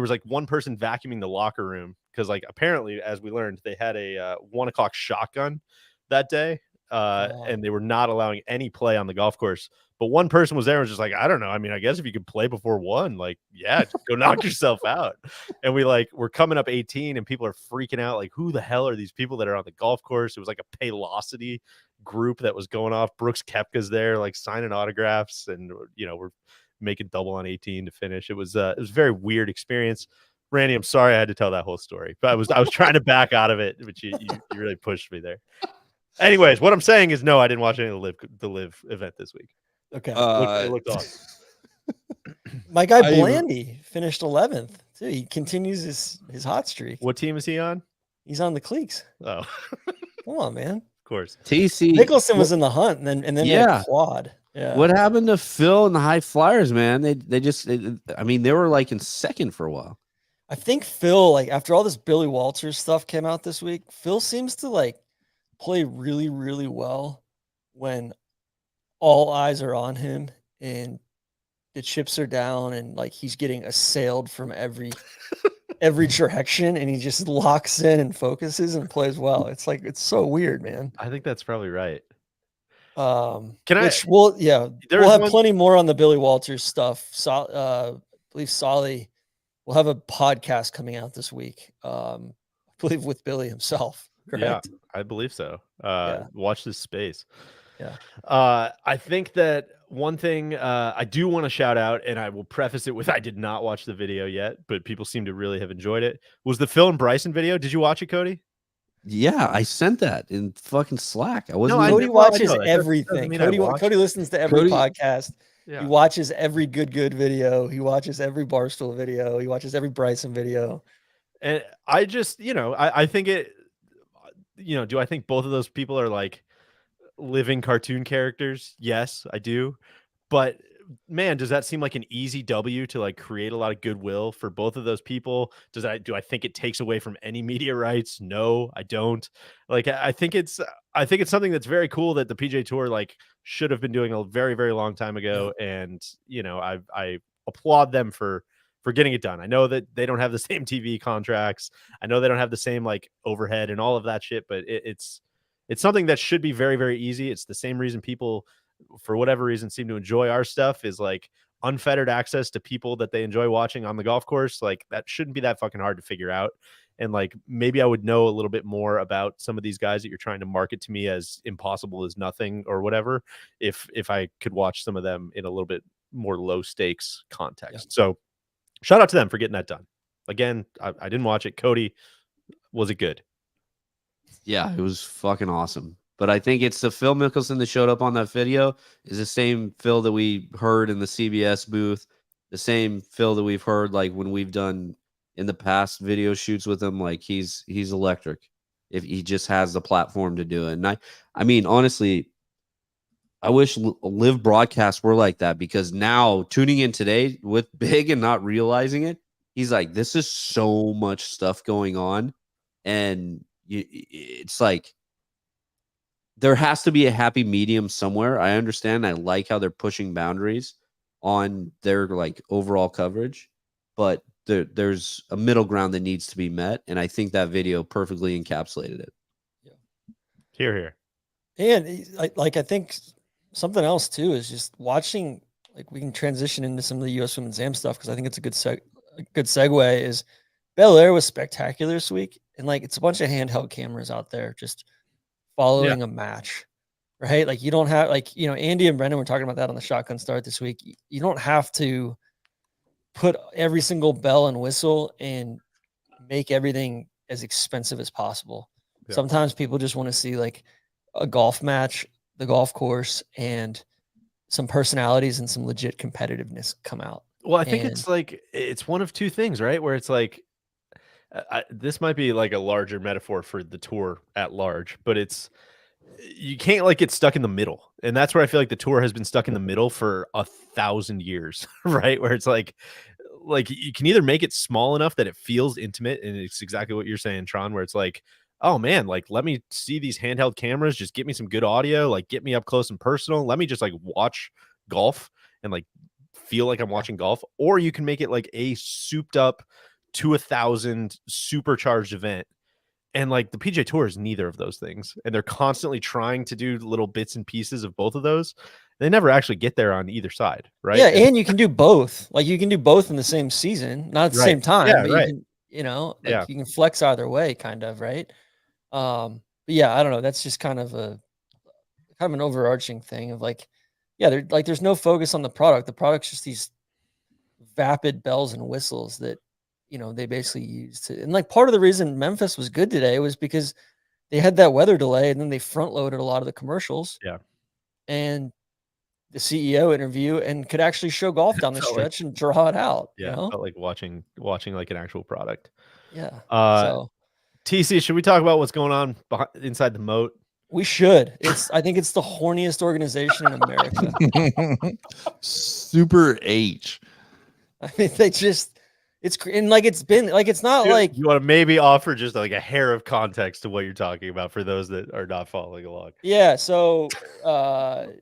was like one person vacuuming the locker room because like apparently, as we learned, they had a 1 o'clock shotgun that day. And they were not allowing any play on the golf course. But one person was there and was just like, I don't know. I mean, I guess if you could play before 1, like, yeah, just go knock yourself out. And we're coming up 18 and people are freaking out. Like, who the hell are these people that are on the golf course? It was like a Paylocity group that was going off. Brooks Koepka's there, like signing autographs, and we're making double on 18 to finish. It was a very weird experience. Randy, I'm sorry I had to tell that whole story, but I was trying to back out of it, but you really pushed me there. Anyways, what I'm saying is, no, I didn't watch any of the live event this week. Okay. It looked awesome. My guy Blandy finished 11th too. He continues his hot streak. What team is he on? He's on the Cleeks. Oh, come on, man. Of course. TC Nicholson was in the hunt, and then yeah, quad. Yeah. What happened to Phil and the High Flyers, man? They were like in second for a while. I think Phil, like after all this Billy Walters stuff came out this week, Phil seems to like play really, really well when all eyes are on him and the chips are down and like he's getting assailed from every direction, and he just locks in and focuses and plays well. It's like, it's so weird, man. I think that's probably right. We'll have plenty more on the Billy Walters stuff. I believe Solly will have a podcast coming out this week. I believe with Billy himself. Correct? Yeah, I believe so. Watch this space. Yeah. I think that one thing I do want to shout out, and I will preface it with I did not watch the video yet, but people seem to really have enjoyed it, was the Phil and Bryson video. Did you watch it, Cody? Yeah, I sent that in fucking Slack. Cody watches everything. Cody listens to every podcast. Yeah. He watches every good video. He watches every Barstool video. He watches every Bryson video. And I just, I think it, do I think both of those people are like living cartoon characters? Yes, I do. But man, does that seem like an easy W to like create a lot of goodwill for both of those people? Do I think it takes away from any media rights? No, I don't. Like, I think it's something that's very cool that the PGA Tour like should have been doing a very, very long time ago. And I applaud them for getting it done. I know that they don't have the same TV contracts. I know they don't have the same like overhead and all of that shit, but it's something that should be very, very easy. It's the same reason people, for whatever reason, seem to enjoy our stuff, is like unfettered access to people that they enjoy watching on the golf course. Like, that shouldn't be that fucking hard to figure out. And like, maybe I would know a little bit more about some of these guys that you're trying to market to me as impossible as nothing or whatever, if I could watch some of them in a little bit more low stakes context. Yeah. So shout out to them for getting that done. Again, I didn't watch it. Cody, was it good? Yeah, it was fucking awesome. But I think it's the Phil Mickelson that showed up on that video is the same Phil that we heard in the CBS booth, the same Phil that we've heard like when we've done in the past video shoots with him. Like, he's electric if he just has the platform to do it. And I mean, honestly, I wish live broadcasts were like that, because now tuning in today with Big and not realizing it, he's like, this is so much stuff going on. And it's like, there has to be a happy medium somewhere. I understand. I like how they're pushing boundaries on their like overall coverage, but there's a middle ground that needs to be met, and I think that video perfectly encapsulated it. Here, here. And I think something else too is just watching. Like we can transition into some of the U.S. Women's Am stuff because I think it's a good segue. Is Bel Air was spectacular this week, and like it's a bunch of handheld cameras out there just following a match, right? Like you don't have Andy and Brendan were talking about that on the Shotgun Start this week. You don't have to put every single bell and whistle and make everything as expensive as possible. Yeah. Sometimes people just want to see like a golf match, the golf course, and some personalities and some legit competitiveness come out. Well, I think it's one of two things, right? Where it's like, this might be like a larger metaphor for the tour at large, but you can't like get stuck in the middle. And that's where I feel like the tour has been stuck in the middle for 1,000 years, right? Where it's like you can either make it small enough that it feels intimate. And it's exactly what you're saying, Tron, where it's like, oh man, like, let me see these handheld cameras, just get me some good audio, like get me up close and personal. Let me just like watch golf and like feel like I'm watching golf. Or you can make it like a souped up to 1,000 supercharged event. And like the PGA Tour is neither of those things. And they're constantly trying to do little bits and pieces of both of those. They never actually get there on either side, right? Yeah, and you can do both. Like you can do both in the same season, not at the same time. Yeah, but right. you can, you can flex either way, kind of, right? But yeah, I don't know. That's just kind of an overarching thing of like, yeah, there's no focus on the product. The product's just these vapid bells and whistles that, they basically used to. And like part of the reason Memphis was good today was because they had that weather delay and then they front loaded a lot of the commercials. Yeah. And the CEO interview and could actually show golf down the stretch and draw it out. Yeah. Felt like watching like an actual product. Yeah. So TC, should we talk about what's going on inside the moat? We should. I think it's the horniest organization in America. Super H. I mean, it's not like you want to maybe offer just like a hair of context to what you're talking about for those that are not following along. Yeah. So, relatedly,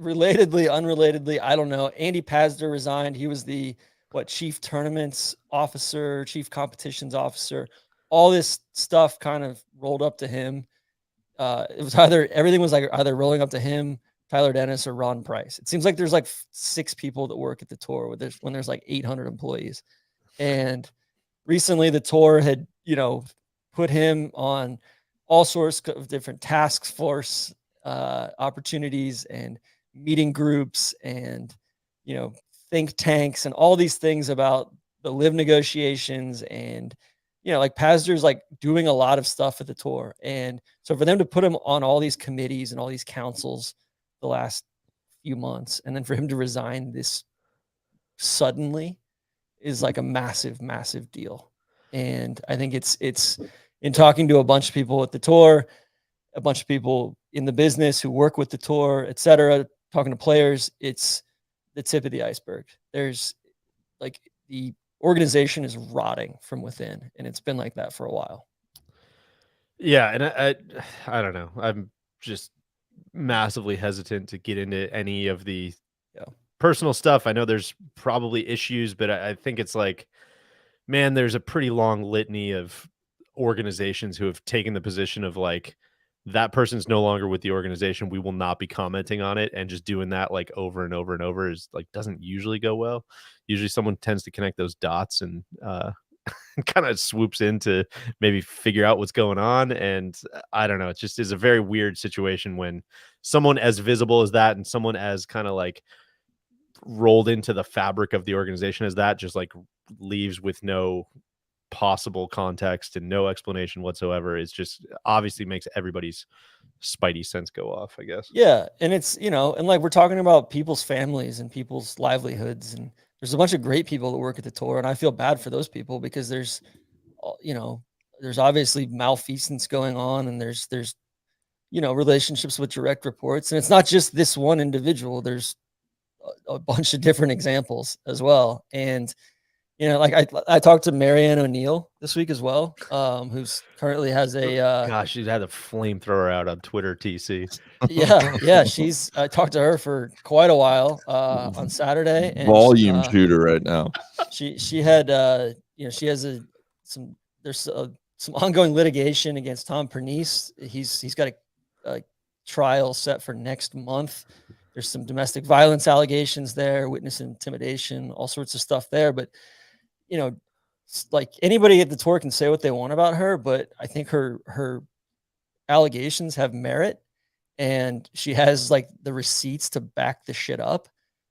unrelatedly, I don't know. Andy Pazder resigned. He was the chief tournaments officer, chief competitions officer. All this stuff kind of rolled up to him. It was everything was like either rolling up to him, Tyler Dennis, or Ron Price. It seems like there's like 6 people that work at the tour when there's like 800 employees. And recently the tour had, put him on all sorts of different task force opportunities and meeting groups and, think tanks and all these things about the LIV negotiations. And, like Pazder's like doing a lot of stuff at the tour. And so for them to put him on all these committees and all these councils the last few months, and then for him to resign this suddenly is like a massive, massive deal. And I think it's in talking to a bunch of people at the tour, a bunch of people in the business who work with the tour, et cetera, talking to players, it's the tip of the iceberg. There's like the organization is rotting from within, and it's been like that for a while. Yeah. And I don't know. I'm just massively hesitant to get into any of the personal stuff. I know there's probably issues, but I think it's like, man, there's a pretty long litany of organizations who have taken the position of like, that person's no longer with the organization, we will not be commenting on it. And just doing that like over and over and over is like, doesn't usually go well. Usually someone tends to connect those dots and kind of swoops in to maybe figure out what's going on. And I don't know, it just is a very weird situation when someone as visible as that and someone as kind of like rolled into the fabric of the organization as that just like leaves with no possible context and no explanation whatsoever. Is just obviously makes everybody's spidey sense go off, I guess. Yeah. And it's, and like we're talking about people's families and people's livelihoods, and there's a bunch of great people that work at the tour, and I feel bad for those people because there's obviously malfeasance going on, and there's relationships with direct reports, and it's not just this one individual. There's a bunch of different examples as well. And You know, like I talked to Marianne O'Neill this week as well, who's currently has a Gosh, she's had a flamethrower out on Twitter, TC. yeah, I talked to her for quite a while on Saturday, and Volume shooter right now. She had you know, she has some ongoing litigation against Tom Pernice. He's got a trial set for next month. There's some domestic violence allegations there, witness intimidation, all sorts of stuff there. But you know, like anybody at the tour can say what they want about her, but I think her allegations have merit, and she has like the receipts to back the shit up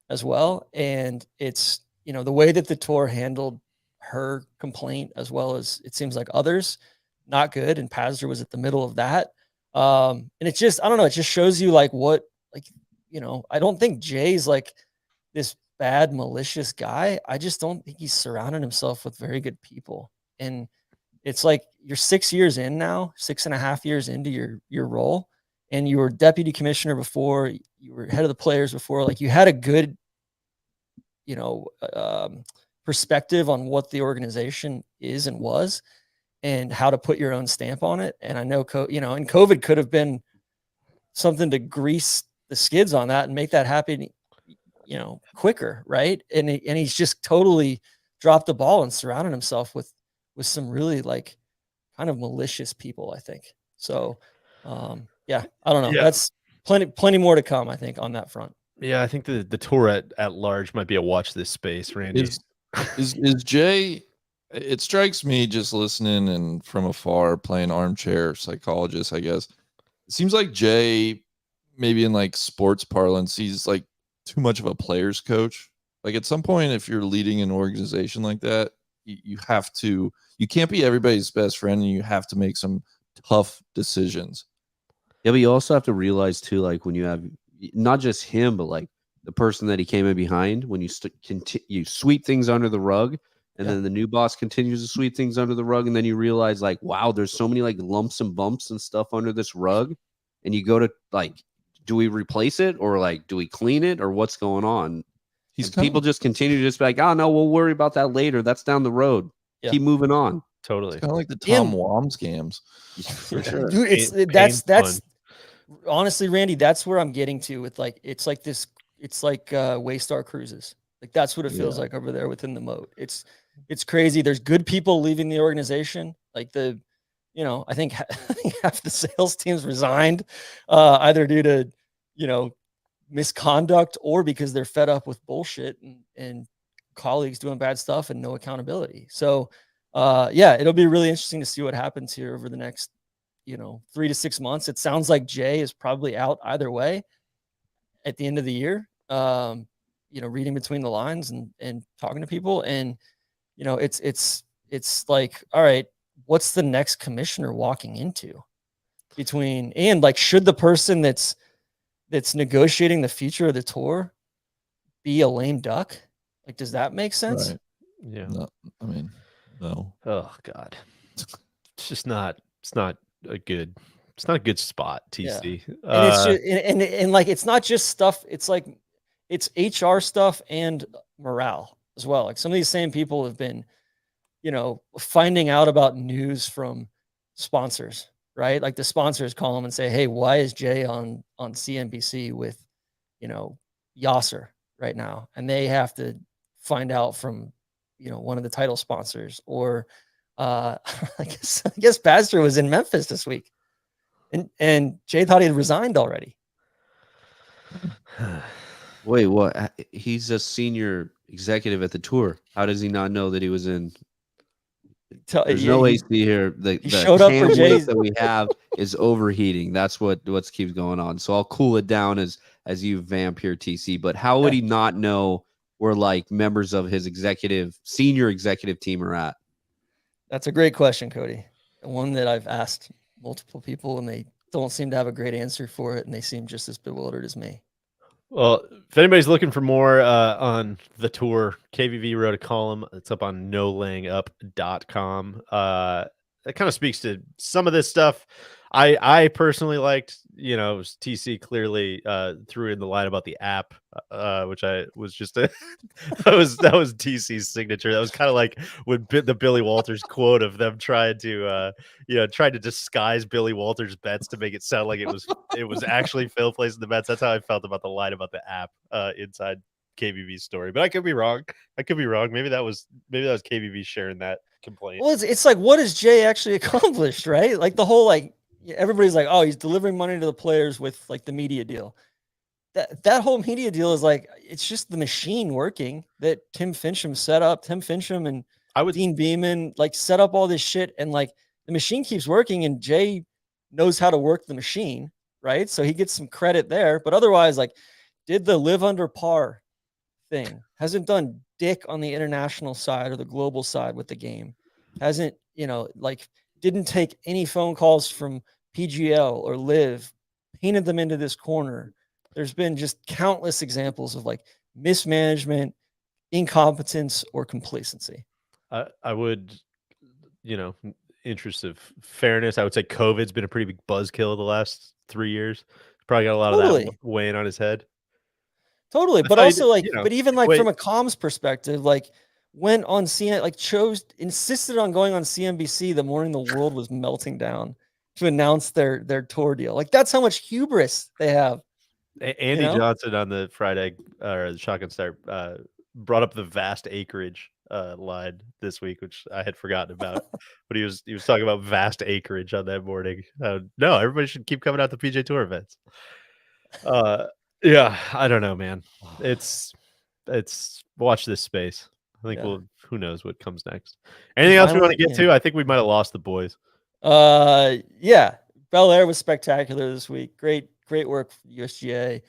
as well. And it's, you know, the way that the tour handled her complaint, as well as it seems like others, not good. And Pazder was at the middle of that. And it just, I don't know, it just shows you like what, like, you know, I don't think Jay's like this bad, malicious guy. I just don't think he's surrounded himself with very good people. And it's like you're 6 years in now, 6.5 years into your role, and you were deputy commissioner before, you were head of the players before, like you had a good, you know, perspective on what the organization is and was, and how to put your own stamp on it. And I know, you know, and COVID could have been something to grease the skids on that and make that happen, you know, quicker. Right. And he's just totally dropped the ball and surrounded himself with some really like kind of malicious people, I think. So, yeah, I don't know. Yeah. That's plenty more to come, I think, on that front. Yeah, I think the tour at large might be a watch this space, Randy. Is Jay? It strikes me just listening and from afar, playing armchair psychologist, I guess. It seems like Jay, maybe in like sports parlance, he's like too much of a player's coach. Like at some point, if you're leading an organization like that, you can't be everybody's best friend, and you have to make some tough decisions. Yeah, but you also have to realize too, like when you have not just him, but like the person that he came in behind, when you sweep things under the rug, and then the new boss continues to sweep things under the rug, and then you realize like, wow, there's so many like lumps and bumps and stuff under this rug, and you go to like, do we replace it, or like, do we clean it, or what's going on? People just continue to just be like, oh no, we'll worry about that later. That's down the road. Yeah. Keep moving on. Totally. Kind of like the Tom Wom scams. For sure. Dude, that's honestly, Randy, that's where I'm getting to with like, it's like Waystar Cruises. Like that's what it feels like over there within the moat. It's crazy. There's good people leaving the organization. Like you know, I think half the sales teams resigned, either due to, you know, misconduct or because they're fed up with bullshit and colleagues doing bad stuff and no accountability. So, yeah, it'll be really interesting to see what happens here over the next, you know, 3 to 6 months. It sounds like Jay is probably out either way at the end of the year. You know, reading between the lines and talking to people, and you know, it's like, all right, what's the next commissioner walking into and like, should the person that's negotiating the future of the tour be a lame duck? Like, does that make sense? Right. Yeah. No, I mean, no. Oh God. It's not a good spot, TC. Yeah. And it's just, and like, it's not just stuff. It's like, it's HR stuff and morale as well. Like some of these same people have been, you know, finding out about news from sponsors, right? Like the sponsors call them and say, hey, why is Jay on CNBC with, you know, Yasser right now? And they have to find out from, you know, one of the title sponsors, or I guess Pazder was in Memphis this week, and Jay thought he had resigned already. Wait, what? He's a senior executive at the tour. How does he not know that he was in? There's no AC here. The showed up for Jay's that we have is overheating. That's what keeps going on. So I'll cool it down as you vamp here, TC. But how would he not know where like members of his senior executive team are at? That's a great question, Cody. One that I've asked multiple people, and they don't seem to have a great answer for it, and they seem just as bewildered as me. Well, if anybody's looking for more on the tour, KVV wrote a column. It's up on nolayingup.com. That kind of speaks to some of this stuff. I personally liked, TC clearly threw in the line about the app, which I was just that was TC's signature. That was kind of like when the Billy Walters quote of them trying to disguise Billy Walters' bets to make it sound like it was actually Phil placing the bets. That's how I felt about the line about the app inside KBV's story. But I could be wrong. Maybe that was KBV sharing that complaint. Well, it's like, what has Jay actually accomplished, right? Like the whole everybody's like, oh, he's delivering money to the players with like the media deal. That whole media deal is like, it's just the machine working that Tim Fincham set up. Tim Fincham and Dean Beeman like set up all this shit, and like the machine keeps working, and Jay knows how to work the machine, right? So he gets some credit there. But otherwise, like, did the live under par thing, hasn't done dick on the international side or the global side with the game, hasn't, didn't take any phone calls from PGL or LIV, painted them into this corner. There's been just countless examples of like mismanagement, incompetence, or complacency. I would, interest of fairness, I would say COVID's been a pretty big buzzkill the last 3 years. Probably got a lot of that weighing on his head. Totally. But also but even like from a comms perspective, like went on insisted on going on CNBC the morning the world was melting down to announce their tour deal. Like that's how much hubris they have. Andy Johnson on the Friday or the Shotgun Start brought up the vast acreage line this week, which I had forgotten about. But he was talking about vast acreage on that morning. No, everybody should keep coming out to PGA Tour events. Yeah, I don't know, man. It's watch this space. I think who knows what comes next. Anything else we want to get to? I think we might have lost the boys. Yeah. Bel Air was spectacular this week. Great work for USGA.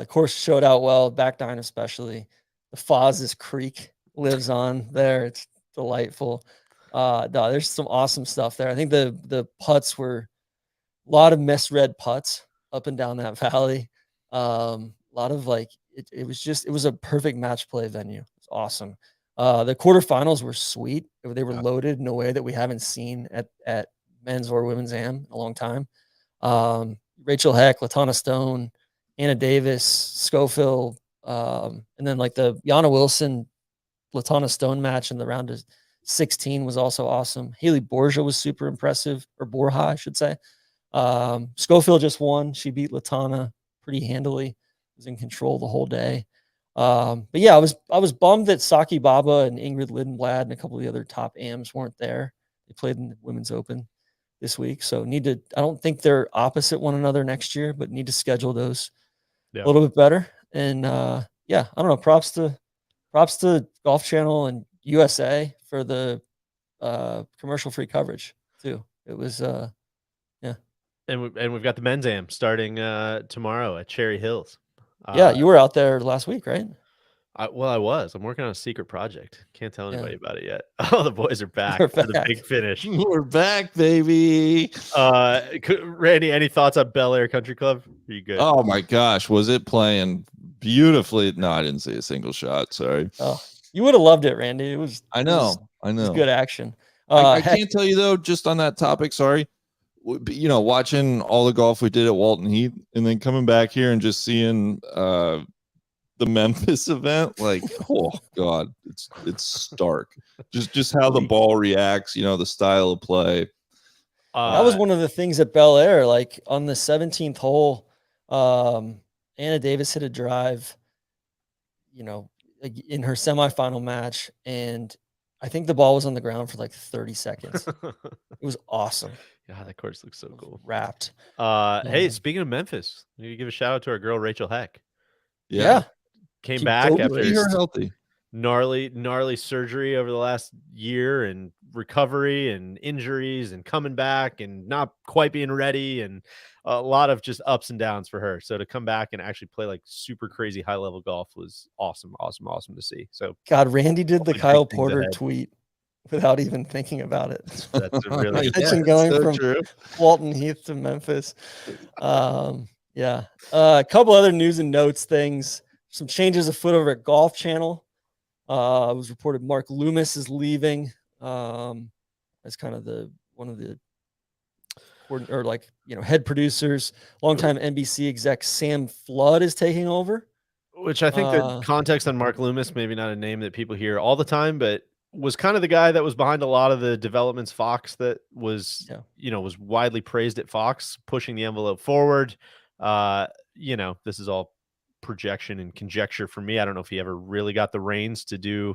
Course showed out well, back nine especially. The Foz's Creek lives on there. It's delightful. No, there's some awesome stuff there. I think the putts were a lot of misread putts up and down that valley. A lot of it was a perfect match play venue. It's awesome. The quarterfinals were sweet. They were loaded in a way that we haven't seen at men's or women's am in a long time. Rachel Heck, LaTonna Stone, Anna Davis, Schofield, and then like the Yana Wilson, LaTonna Stone match in the round of 16 was also awesome. Haley Borja was super impressive, or Borja, I should say. Schofield just won. She beat LaTonna pretty handily. Was in control the whole day. But yeah, I was bummed that Saki Baba and Ingrid Lindenblad and a couple of the other top AMs weren't there. They played in the Women's Open this week, so I don't think they're opposite one another next year, but need to schedule those a little bit better. And yeah, I don't know. Props to Golf Channel and USA for the commercial free coverage too. It was yeah. And we've got the men's am starting tomorrow at Cherry Hills. Yeah, you were out there last week, right? I was. I'm working on a secret project. Can't tell anybody about it yet. Oh, the boys are back for the big finish. We're back, baby. Randy, any thoughts on Bel Air Country Club? Are you good? Oh my gosh, was it playing beautifully? No, I didn't see a single shot. Sorry. Oh, you would have loved it, Randy. It was. I know. It was good action. I can't tell you though. Just on that topic, sorry. Watching all the golf we did at Walton Heath, and then coming back here and just seeing the Memphis event, like, oh god, it's stark. Just how the ball reacts, the style of play. That was one of the things at Bel Air. Like on the 17th hole, Anna Davis hit a drive, in her semifinal match, and I think the ball was on the ground for like 30 seconds. It was awesome. Yeah, that course looks so cool. Wrapped. Hey, speaking of Memphis, we need to give a shout out to our girl Rachel Heck. Yeah. Came back after her healthy. Gnarly surgery over the last year, and recovery and injuries and coming back and not quite being ready, and a lot of just ups and downs for her. So to come back and actually play like super crazy high level golf was awesome to see. So God, Randy did the Kyle Porter tweet without even thinking about it. That's really going so from true. Walton Heath to Memphis. Yeah. A couple other news and notes things. Some changes afoot over at Golf Channel. It was reported Mark Loomis is leaving as kind of one of the or like, head producers. Longtime NBC exec Sam Flood is taking over. Which I think the context on Mark Loomis, maybe not a name that people hear all the time, but was kind of the guy that was behind a lot of the developments Fox that was, was widely praised at Fox, pushing the envelope forward. This is all projection and conjecture for me. I don't know if he ever really got the reins to do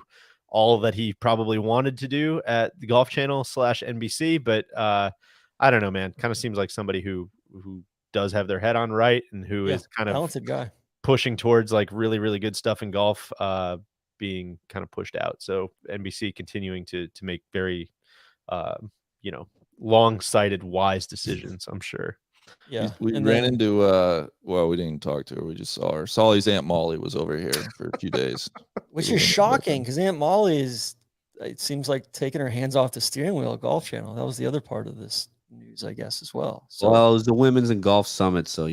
all that he probably wanted to do at the Golf Channel / NBC, but I don't know, man. Kind of seems like somebody who does have their head on right and who is kind of talented guy, pushing towards like really, really good stuff in golf, being kind of pushed out. So NBC continuing to make very, long-sighted, wise decisions, I'm sure. Yeah. We ran into, we didn't talk to her. We just saw her. Solly's Aunt Molly was over here for a few days. Which is shocking because Aunt Molly it seems like taking her hands off the steering wheel at Golf Channel. That was the other part of this news, I guess, as well. So, well, it was the Women's and Golf Summit, so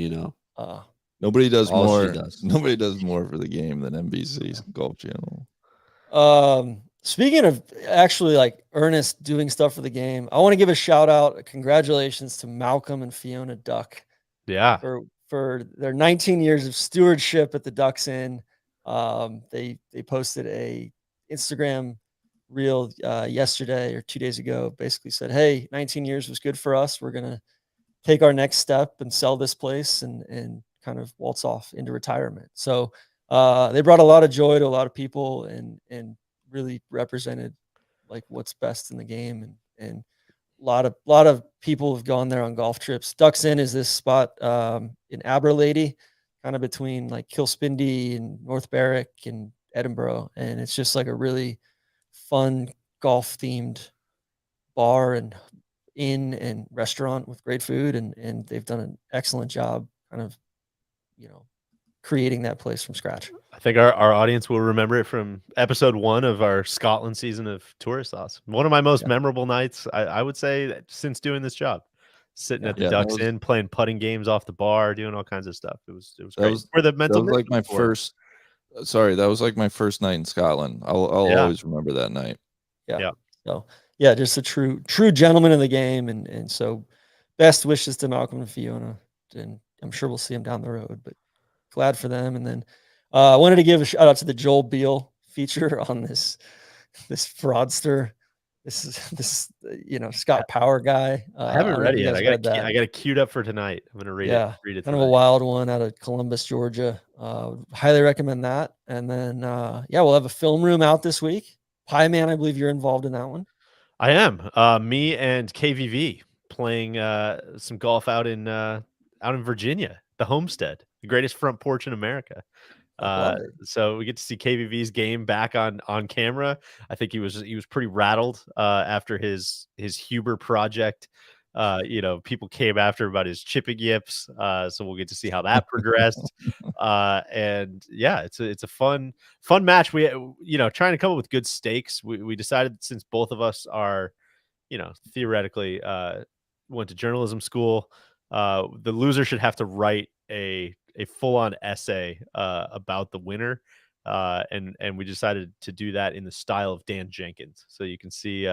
nobody does more. Nobody does more for the game than NBC's Golf Channel. Speaking of actually like Ernest doing stuff for the game, I want to give a shout out, congratulations to Malcolm and Fiona Duck. Yeah. For their 19 years of stewardship at the Ducks Inn. They posted a Instagram reel yesterday or 2 days ago, basically said, hey, 19 years was good for us. We're going to take our next step and sell this place and kind of waltz off into retirement. So they brought a lot of joy to a lot of people and really represented like what's best in the game. And a lot of people have gone there on golf trips. Ducks Inn is this spot in Aberlady, kind of between like Kilspindie and North Berwick and Edinburgh. And it's just like a really fun golf themed bar and inn and restaurant with great food. And they've done an excellent job kind of, creating that place from scratch. I think our audience will remember it from episode 1 of our Scotland season of Tourist Sauce. One of my most memorable nights, I would say, since doing this job. Sitting at the Ducks Inn, playing putting games off the bar, doing all kinds of stuff. It was great. For the mental, that was like my first. Sorry, that was like my first night in Scotland. I'll always remember that night. Yeah. So just a true gentleman in the game, and so best wishes to Malcolm and Fiona, and I'm sure we'll see him down the road. But glad for them. And then I wanted to give a shout out to the Joel Beal feature on this fraudster. This is Scott Power guy. I haven't read it yet. I got it queued up for tonight. I'm gonna read it. Read it. Kind of a wild one out of Columbus, Georgia. Highly recommend that. And then we'll have a film room out this week. Pie Man, I believe you're involved in that one. I am. Me and KVV playing some golf out in Virginia, the Homestead, the greatest front porch in America. So we get to see KVV's game back on camera. I think he was pretty rattled after his Huber project. People came after about his chipping yips. So we'll get to see how that progressed. And it's a fun match. We trying to come up with good stakes. We decided, since both of us are theoretically went to journalism school, the loser should have to write a full-on essay about the winner, and we decided to do that in the style of Dan Jenkins. So you can see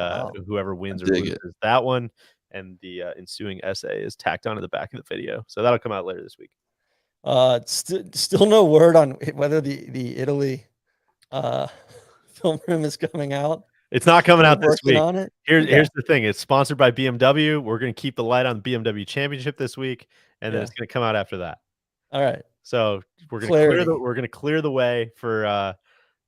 whoever wins or loses that one, and the ensuing essay is tacked onto the back of the video. So that'll come out later this week. Still no word on whether the Italy film room is coming out. It's not coming out this week. On it? Here's the thing. It's sponsored by BMW. We're going to keep the light on the BMW Championship this week, and then it's going to come out after that. All right. So we're going to clear the way for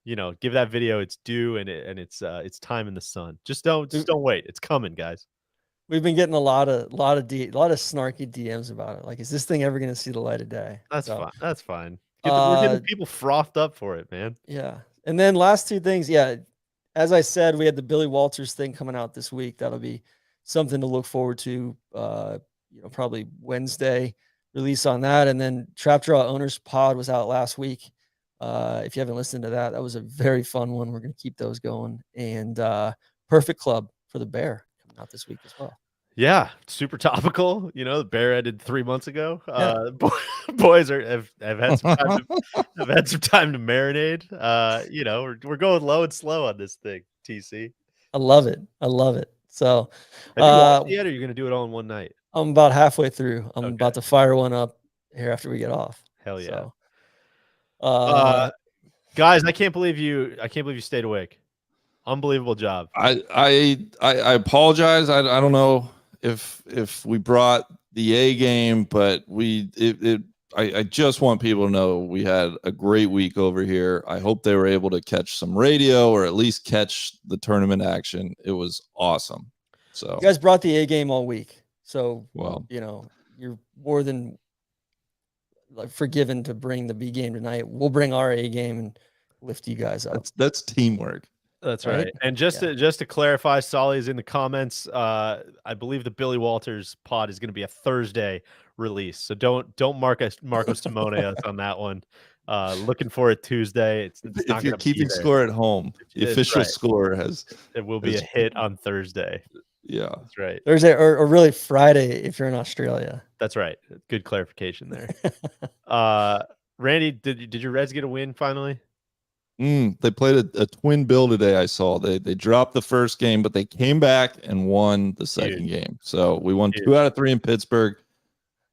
give that video its due and its time in the sun. Just don't wait. It's coming, guys. We've been getting a lot of snarky DMs about it. Like, is this thing ever going to see the light of day? That's fine. That's fine. We're getting people frothed up for it, man. Yeah. And then last two things. Yeah. As I said, we had the Billy Walters thing coming out this week. That'll be something to look forward to. Probably Wednesday release on that. And then Trap Draw Owners Pod was out last week. If you haven't listened to that, that was a very fun one. We're going to keep those going. And Perfect Club for the Bear coming out this week as well. Yeah, super topical. The Bear ended 3 months ago. Boys have had some time to marinate. We're going low and slow on this thing. TC, I love it. So, have you watched it yet, or are you going to do it all in one night? I'm about halfway through. I'm Okay. about to fire one up here after we get off. Hell yeah. So, Guys, I can't believe you stayed awake. Unbelievable job. I apologize. I don't know if we brought the A game, but I just want people to know we had a great week over here. I hope they were able to catch some radio or at least catch the tournament action. It was awesome. So you guys brought the A game all week. So, well, you're more than forgiven to bring the B game tonight. We'll bring our A game and lift you guys up. that's teamwork. That's right. And just to clarify, Solly is in the comments. I believe the Billy Walters pod is going to be a Thursday release, so don't Marcos Timone us on that one. Looking for it Tuesday. It's not if you're keeping score at home, the official score it will be a hit on Thursday. Yeah, that's right. Thursday or really Friday if you're in Australia. That's right. Good clarification there. Randy, did your Reds get a win finally? They played a twin bill today. I saw they dropped the first game, but they came back and won the second game. So we won 2 out of 3 in Pittsburgh.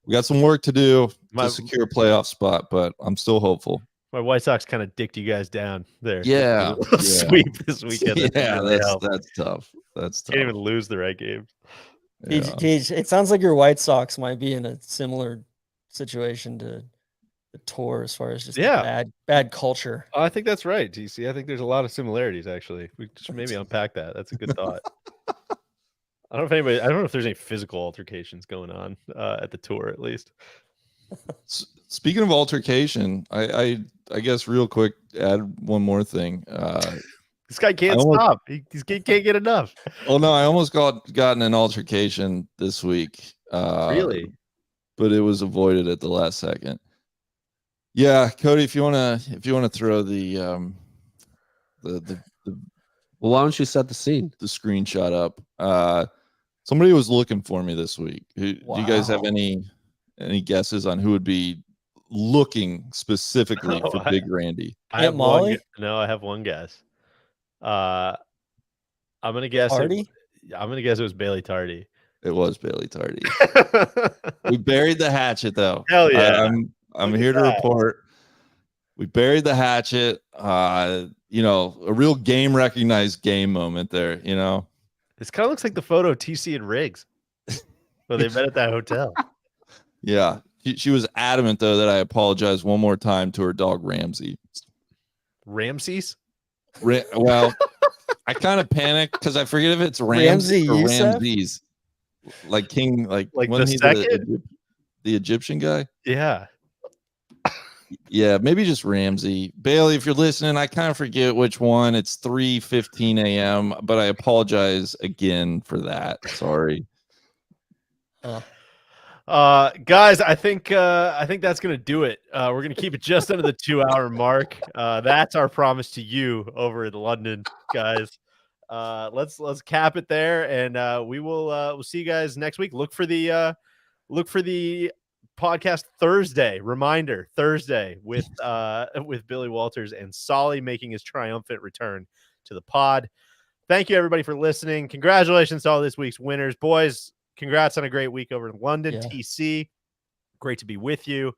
We got some work to do to secure a playoff spot, but I'm still hopeful. My White Sox kind of dicked you guys down there. Yeah, sweep this weekend. Yeah, that's tough. That's tough. Can't even lose the right game. Yeah. Gage, it sounds like your White Sox might be in a similar situation to the Tour as far as just bad culture. I think that's right, TC. I think there's a lot of similarities actually. We should maybe unpack that. That's a good thought. I don't know if there's any physical altercations going on at the Tour, at least. Speaking of altercation, I guess real quick add one more thing. This guy can't stop. He can't get enough. Oh no, I almost gotten an altercation this week. Really? But it was avoided at the last second. Yeah, Cody, if you wanna throw the well, why don't you set the scene? The screenshot up. Somebody was looking for me this week. Do you guys have any guesses on who would be looking specifically for Big Randy? I have one. No, I have one guess. I'm gonna guess. I'm gonna guess it was Bailey Tardy. It was Bailey Tardy. We buried the hatchet, though. Hell yeah! I'm here to report. We buried the hatchet. A real game recognized game moment there. This kind of looks like the photo of TC and Riggs where they met at that hotel. Yeah. She was adamant, though, that I apologize one more time to her dog, Ramsey. Ramses? Well, I kind of panicked because I forget if it's Ramsey or Ramses. Like King, like when the second? The Egyptian guy? Yeah. Yeah, maybe just Ramsey. Bailey, if you're listening, I kind of forget which one. It's 3:15 a.m., but I apologize again for that. Sorry. Guys, I think that's gonna do it. We're gonna keep it just under the 2-hour mark. That's our promise to you over in London, guys. Let's cap it there, and we'll see you guys next week. Look for the podcast Thursday. Reminder Thursday with Billy Walters and Solly making his triumphant return to the pod. Thank you everybody for listening. Congratulations to all this week's winners, boys. Congrats on a great week over in London. Yeah. TC, great to be with you.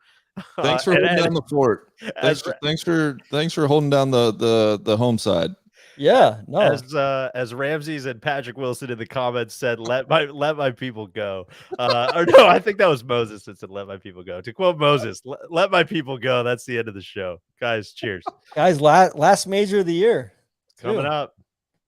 Thanks for holding down the fort. Thanks for holding down the home side. Yeah, no. As Ramses and Patrick Wilson in the comments said, let my people go. Or no, I think that was Moses that said, "Let my people go." To quote Moses, "Let my people go." That's the end of the show, guys. Cheers, guys. Last major of the year coming up.